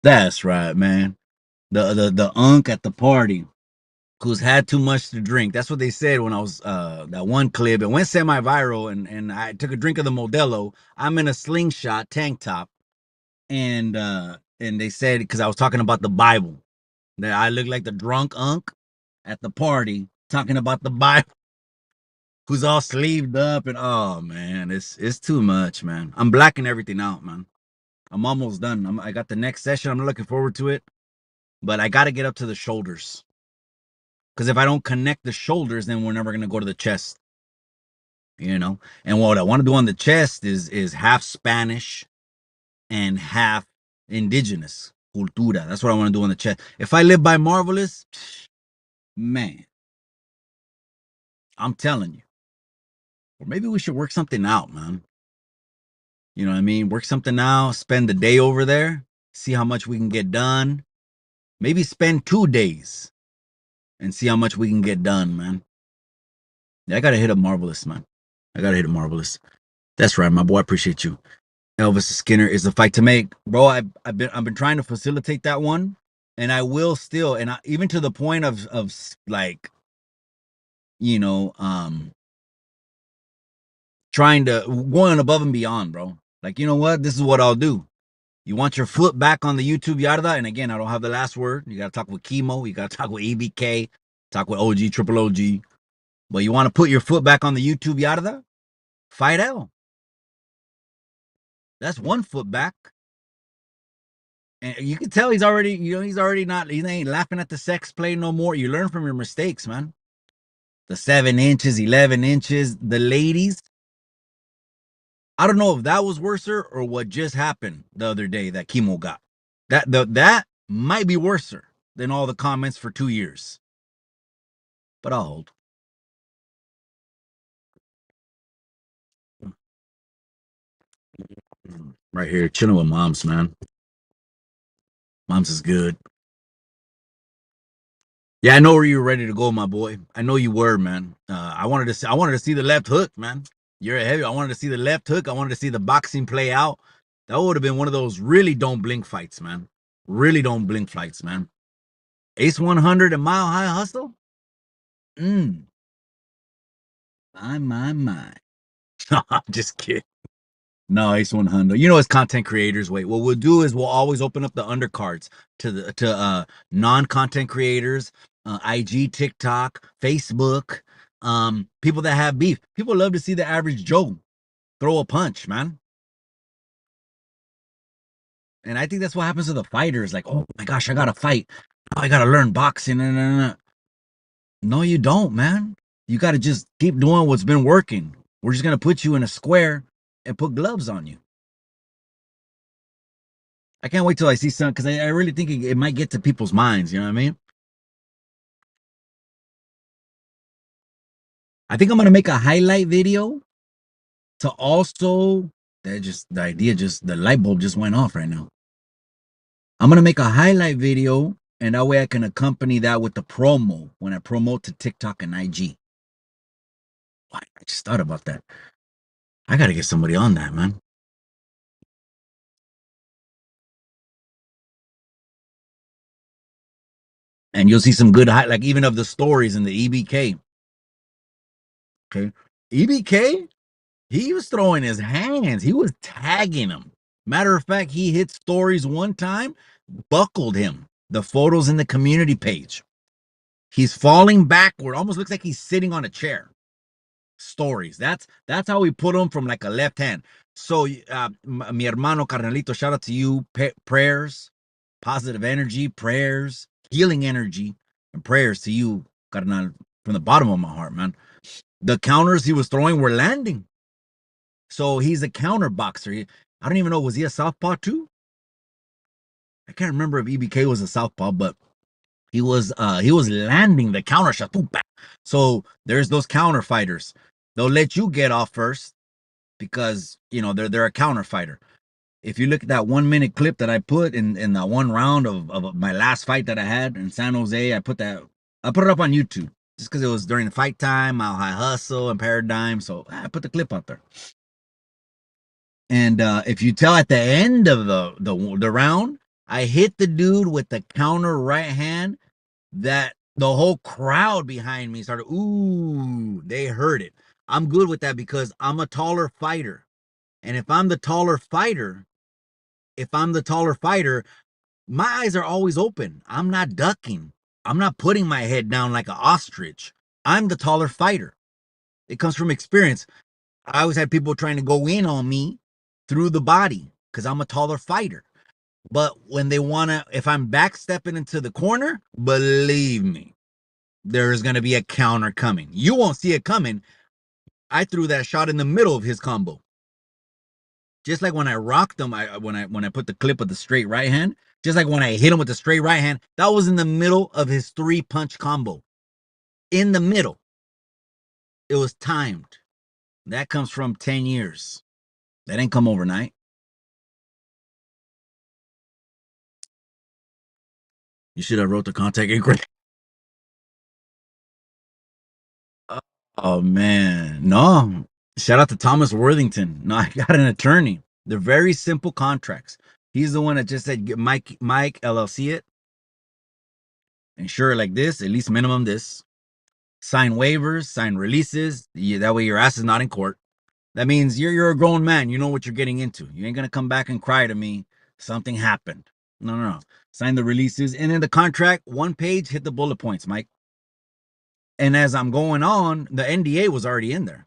That's right, man. The Unk at the party who's had too much to drink. That's what they said when I was that one clip. It went semi-viral, and I took a drink of the Modelo. I'm in a slingshot tank top, and they said because I was talking about the Bible that I look like the drunk Unk at the party talking about the Bible. Who's all sleeved up and oh man, it's too much, man. I'm blacking everything out, man. I'm almost done. I got the next session. I'm looking forward to it, but I got to get up to the shoulders because if I don't connect the shoulders, then we're never gonna go to the chest, And what I want to do on the chest is half Spanish and half indigenous cultura. That's what I want to do on the chest. If I live by Marvelous, man, I'm telling you, or maybe we should work something out, man. You know what I mean? Work something out, spend the day over there, see how much we can get done. Maybe spend 2 days and see how much we can get done, man. Yeah, I gotta hit a Marvelous, man. I gotta hit a Marvelous. That's right, my boy. I appreciate you. Elvis Skinner is the fight to make, bro. I've been trying to facilitate that one, and I will still, and even to the point of like, you know, trying to going above and beyond, bro. Like, you know what? This is what I'll do. You want your foot back on the YouTube yarda, and again, I don't have the last word. You got to talk with Chemo. You got to talk with EBK. Talk with OG, Triple OG. But you want to put your foot back on the YouTube yarda? Fight L. That's one foot back. And you can tell he's already, he ain't laughing at the sex play no more. You learn from your mistakes, man. The 7 inches, 11 inches, the ladies. I don't know if that was worse or what just happened the other day that Chemo got. That might be worse than all the comments for 2 years. But I'll hold. Right here, chilling with moms, man. Moms is good. Yeah, I know where you were ready to go, my boy. I know you were, man. I wanted to see the left hook, man. You're a heavy. I wanted to see the left hook. I wanted to see the boxing play out. That would have been one of those really don't blink fights, man. Really don't blink fights, man. Ace 100 and Mile High Hustle. Mm. My. I'm just kidding. No, Ace 100. You know, as content creators, wait. What we'll do is we'll always open up the undercards to non-content creators, IG, TikTok, Facebook, people that have beef. People love to see the average Joe throw a punch, man. And I think that's what happens to the fighters. Like, oh my gosh, I gotta fight. Oh, I gotta learn boxing. No, you don't, man. You gotta just keep doing what's been working. We're just gonna put you in a square and put gloves on you. I can't wait till I see some because I really think it might get to people's minds. You know what I mean? I think I'm gonna make a highlight video to also the light bulb just went off right now. I'm gonna make a highlight video, and that way I can accompany that with the promo when I promote to TikTok and IG. I just thought about that. I gotta get somebody on that, man. And you'll see some good like even of the stories in the EBK. Okay, EBK, he was throwing his hands. He was tagging him. Matter of fact, he hit stories one time, buckled him. The photos in the community page. He's falling backward, almost looks like he's sitting on a chair. Stories. That's how we put him from like a left hand. So, mi hermano carnalito, shout out to you. Prayers, positive energy, prayers, healing energy, and prayers to you, carnal, from the bottom of my heart, man. The counters he was throwing were landing. So he's a counter boxer. I don't even know, was he a southpaw too? I can't remember if EBK was a southpaw, but he was landing the counter shot. So there's those counter fighters. They'll let you get off first because they're a counter fighter. If you look at that 1 minute clip that I put in that one round of my last fight that I had in San Jose, I put it up on YouTube just because it was during the fight time, Mile High Hustle and Paradigm. So I put the clip out there. And if you tell at the end of the round, I hit the dude with the counter right hand that the whole crowd behind me started, ooh, they heard it. I'm good with that because I'm a taller fighter. And if I'm the taller fighter, my eyes are always open. I'm not ducking. I'm not putting my head down like an ostrich. I'm the taller fighter. It comes from experience. I always had people trying to go in on me through the body because I'm a taller fighter. But when they want to, if I'm backstepping into the corner, believe me, there's going to be a counter coming. You won't see it coming. I threw that shot in the middle of his combo. Just like when I rocked him, when I put the clip of the straight right hand, just like when I hit him with the straight right hand, that was in the middle of his 3-punch combo. In the middle. It was timed. That comes from 10 years. That didn't come overnight. You should have wrote the contact inquiry. Oh man, no. Shout out to Thomas Worthington. No, I got an attorney. They're very simple contracts. He's the one that just said Mike LLC it. Insure like this, at least minimum this. Sign waivers, sign releases. That way your ass is not in court. That means you're a grown man. You know what you're getting into. You ain't gonna come back and cry to me. Something happened. No. Sign the releases. And in the contract, 1 page, hit the bullet points, Mike. And as I'm going on, the NDA was already in there.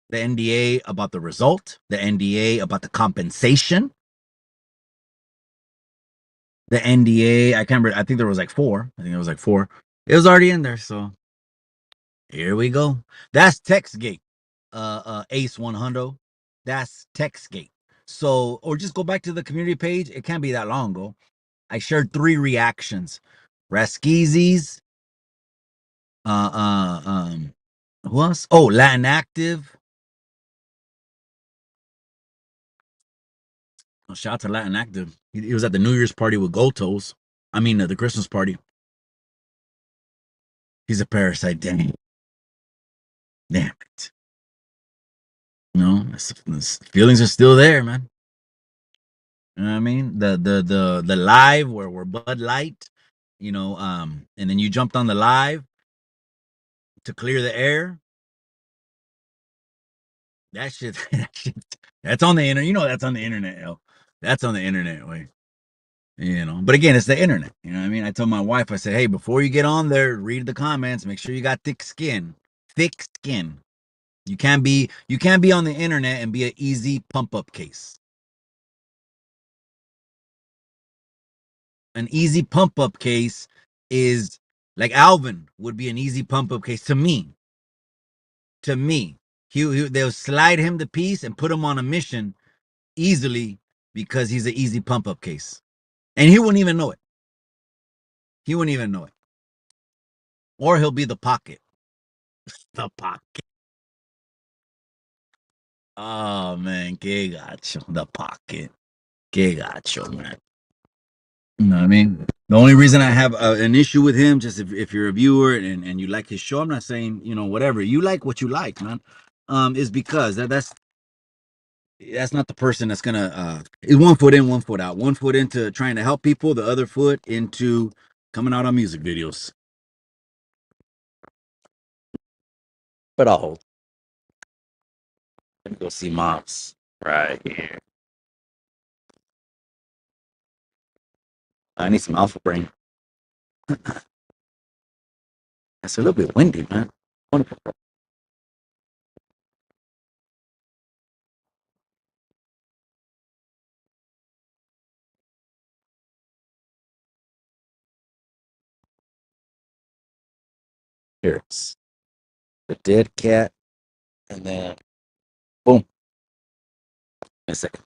The NDA about the result, the NDA about the compensation, the NDA. I can't remember. I think there was like 4. I think it was like 4. It was already in there. So here we go. That's Textgate. Ace 100. That's Textgate. So, or just go back to the community page. It can't be that long ago. I shared 3 reactions. Raskizis. Who else? Oh, Latin Active. Oh, shout out to Latin Active. He was at the New Year's party with Gotos. I mean, the Christmas party. He's a parasite. Damn it. No, his feelings are still there, man. You know what I mean? The live where we're Bud Light, and then you jumped on the live to clear the air. That shit, that's on the internet. That's on the internet, yo. That's on the internet, way. But again, it's the internet. You know what I mean? I told my wife, I said, hey, before you get on there, read the comments, make sure you got thick skin. Thick skin. You can't be on the internet and be an easy pump up case. An easy pump up case is like Alvin would be an easy pump up case to me. They'll slide him the piece and put him on a mission easily because he's an easy pump up case. And he wouldn't even know it. Or he'll be the pocket. The pocket. Oh man, que gacho. The pocket. Que gacho, man. You know what I mean? The only reason I have an issue with him, just if you're a viewer and you like his show, I'm not saying, whatever. You like what you like, man. is because that's not the person that's gonna is 1 foot in, 1 foot out. 1 foot into trying to help people, the other foot into coming out on music videos. But I'll hold. Let me go see moms right here. I need some alpha brain. It's a little bit windy, man. Wonderful. Here it's the dead cat, and then boom. In a second.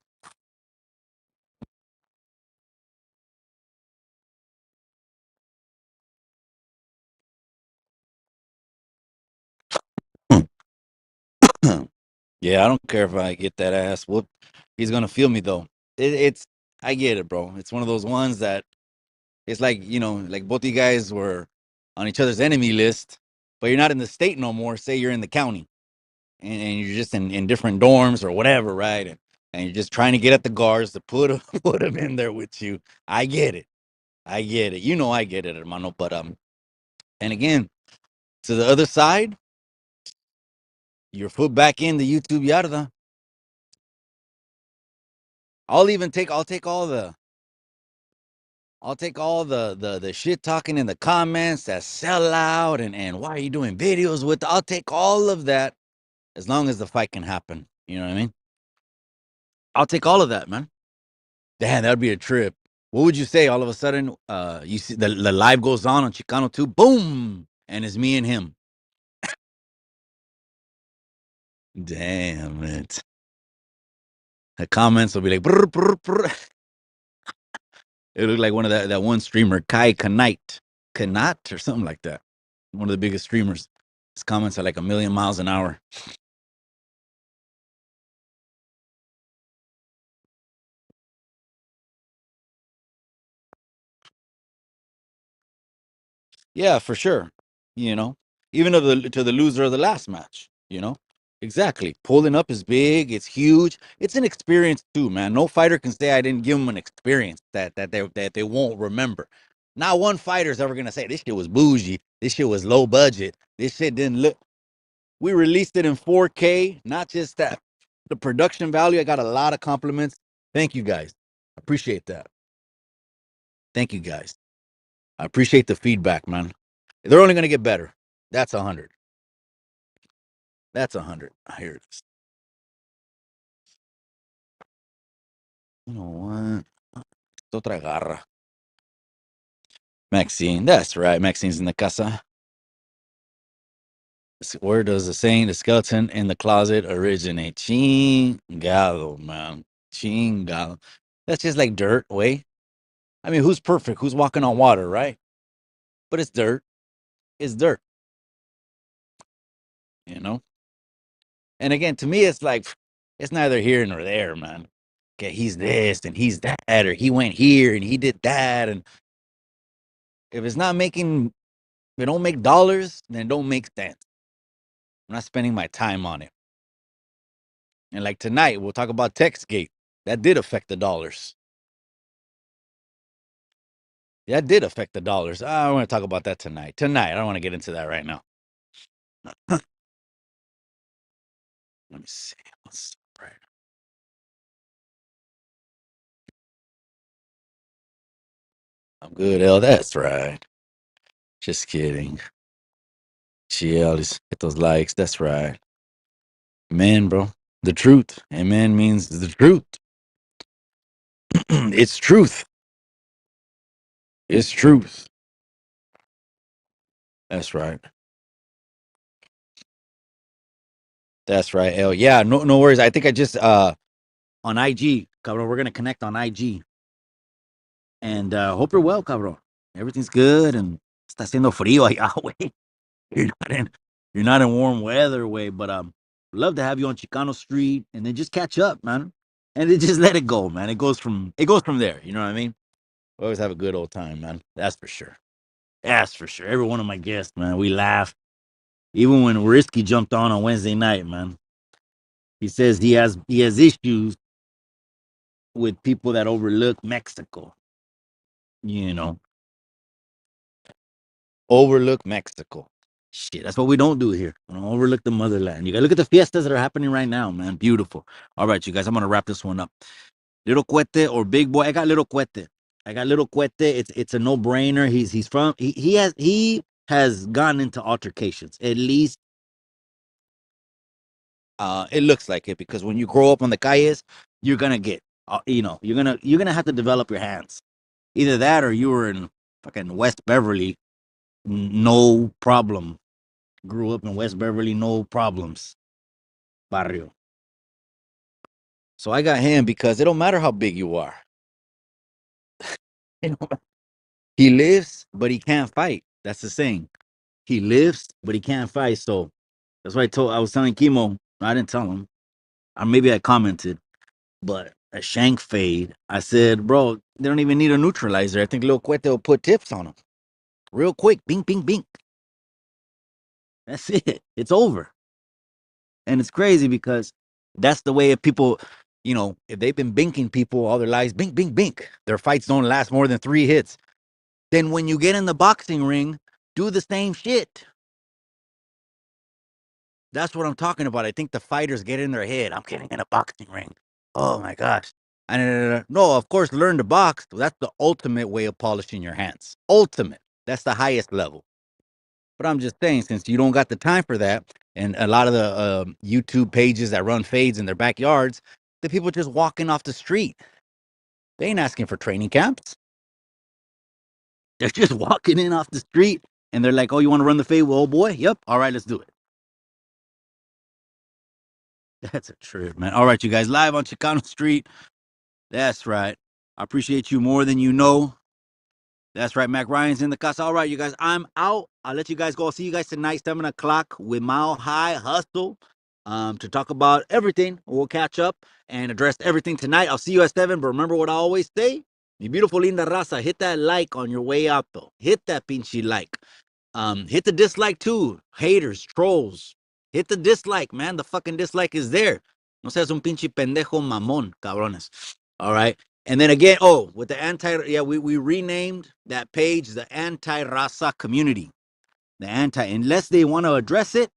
Yeah, I don't care if I get that ass whooped. He's gonna feel me though. It's I get it, bro. It's one of those ones that it's like like both you guys were on each other's enemy list, but you're not in the state no more. Say you're in the county, and you're just in different dorms or whatever, right? And you're just trying to get at the guards to put put them in there with you. I get it. I get it. I get it, hermano. But and again, to the other side, your foot back in the YouTube yarda. I'll take all the shit talking in the comments that sell out and why are you doing videos with. I'll take all of that as long as the fight can happen. You know what I mean? I'll take all of that, man. Damn, that'd be a trip. What would you say? All of a sudden, you see the live goes on Chicano 2, boom, and it's me and him. Damn it. The comments will be like, brr, brr, brr. It looked like one of that one streamer, Kai Kanat or something like that. One of the biggest streamers. His comments are like 1,000,000 miles an hour. Yeah, for sure. You know, even to the loser of the last match. Exactly. Pulling up is big. It's huge. It's an experience too, man. No fighter can say I didn't give them an experience that they won't remember. Not one fighter's ever gonna say this shit was bougie. This shit was low budget. This shit didn't look. We released it in 4K. Not just that, the production value. I got a lot of compliments. Thank you guys. Appreciate that. Thank you guys. I appreciate the feedback, man. They're only gonna get better. That's 100. That's 100. Here it is. You know what? Otra garra. Maxine. That's right. Maxine's in the casa. Where does the saying the skeleton in the closet originate? Chingado, man. Chingado. That's just like dirt, way. I mean, who's perfect? Who's walking on water, right? But it's dirt. It's dirt, you know? And again, to me, it's like, it's neither here nor there, man. Okay, he's this and he's that, or he went here and he did that. And if it's not making, if it don't make dollars, then it don't make sense. I'm not spending my time on it. And like tonight, we'll talk about Textgate. That did affect the dollars. That did affect the dollars. I want to talk about that tonight. Tonight, I don't want to get into that right now. Let me see. What's right? I'm good, L. That's right. Just kidding. Chill. Just hit those likes. That's right. Man, bro. The truth. Amen means the truth. It's truth. It's truth. That's right. That's right, L. Yeah, no worries. I think I just on IG, cabrón. We're gonna connect on IG. And hope you're well, cabrón. Everything's good and está haciendo frío allá, güey. You're not in warm weather, way, but love to have you on Chicano Street and then just catch up, man. And then just let it go, man. It goes from there. You know what I mean? We always have a good old time, man. That's for sure. That's for sure. Every one of my guests, man, we laugh. Even when Risky jumped on Wednesday night, man. He says he has issues with people that overlook Mexico. You know, overlook Mexico. Shit, that's what we don't do here. We don't overlook the motherland. You gotta look at the fiestas that are happening right now, man. Beautiful. All right, you guys, I'm gonna wrap this one up. Little Cuete or Big Boy? I got Little Cuete. Little Cuete. It's a no brainer. He has gotten into altercations. At least it looks like it, because when you grow up on the calles, you're gonna get you're gonna have to develop your hands. Either that or you were in fucking West Beverly, no problem. Grew up in West Beverly, no problems. Barrio. So I got him because it don't matter how big you are. He lives, but he can't fight. That's the saying. He lives, but he can't fight. So that's why I was telling Chemo. I didn't tell him. Or maybe I commented, but a shank fade. I said, bro, they don't even need a neutralizer. I think Lil Cuete will put tips on him real quick. Bink, bink, bink. That's it. It's over. And it's crazy because that's the way if people, if they've been binking people all their lives, bink, bink, bink. Their fights don't last more than 3 hits. Then when you get in the boxing ring, do the same shit. That's what I'm talking about. I think the fighters get in their head. I'm getting in a boxing ring. Oh my gosh. No, of course, learn to box. That's the ultimate way of polishing your hands. Ultimate. That's the highest level. But I'm just saying, since you don't got the time for that, and a lot of the YouTube pages that run fades in their backyards, the people just walking off the street. They ain't asking for training camps. They're just walking in off the street, and they're like, oh, you want to run the fade? Well, oh boy, yep. All right, let's do it. That's a trip, man. All right, you guys, live on Chicano Street. That's right. I appreciate you more than you know. That's right. Mac Ryan's in the casa. All right, you guys, I'm out. I'll let you guys go. I'll see you guys tonight, 7 o'clock with Mile High Hustle to talk about everything. We'll catch up and address everything tonight. I'll see you at 7, but remember what I always say. Mi beautiful linda raza, hit that like on your way out, though. Hit that pinche like. Hit the dislike, too. Haters, trolls. Hit the dislike, man. The fucking dislike is there. No seas un pinche pendejo mamón, cabrones. All right. And then again, with the we renamed that page the anti-raza community. Unless they want to address it,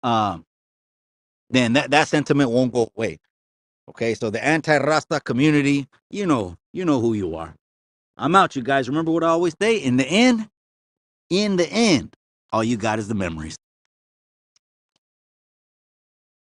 then that sentiment won't go away. Okay, so the anti-raza community, you know who you are. I'm out, you guys. Remember what I always say, in the end, all you got is the memories.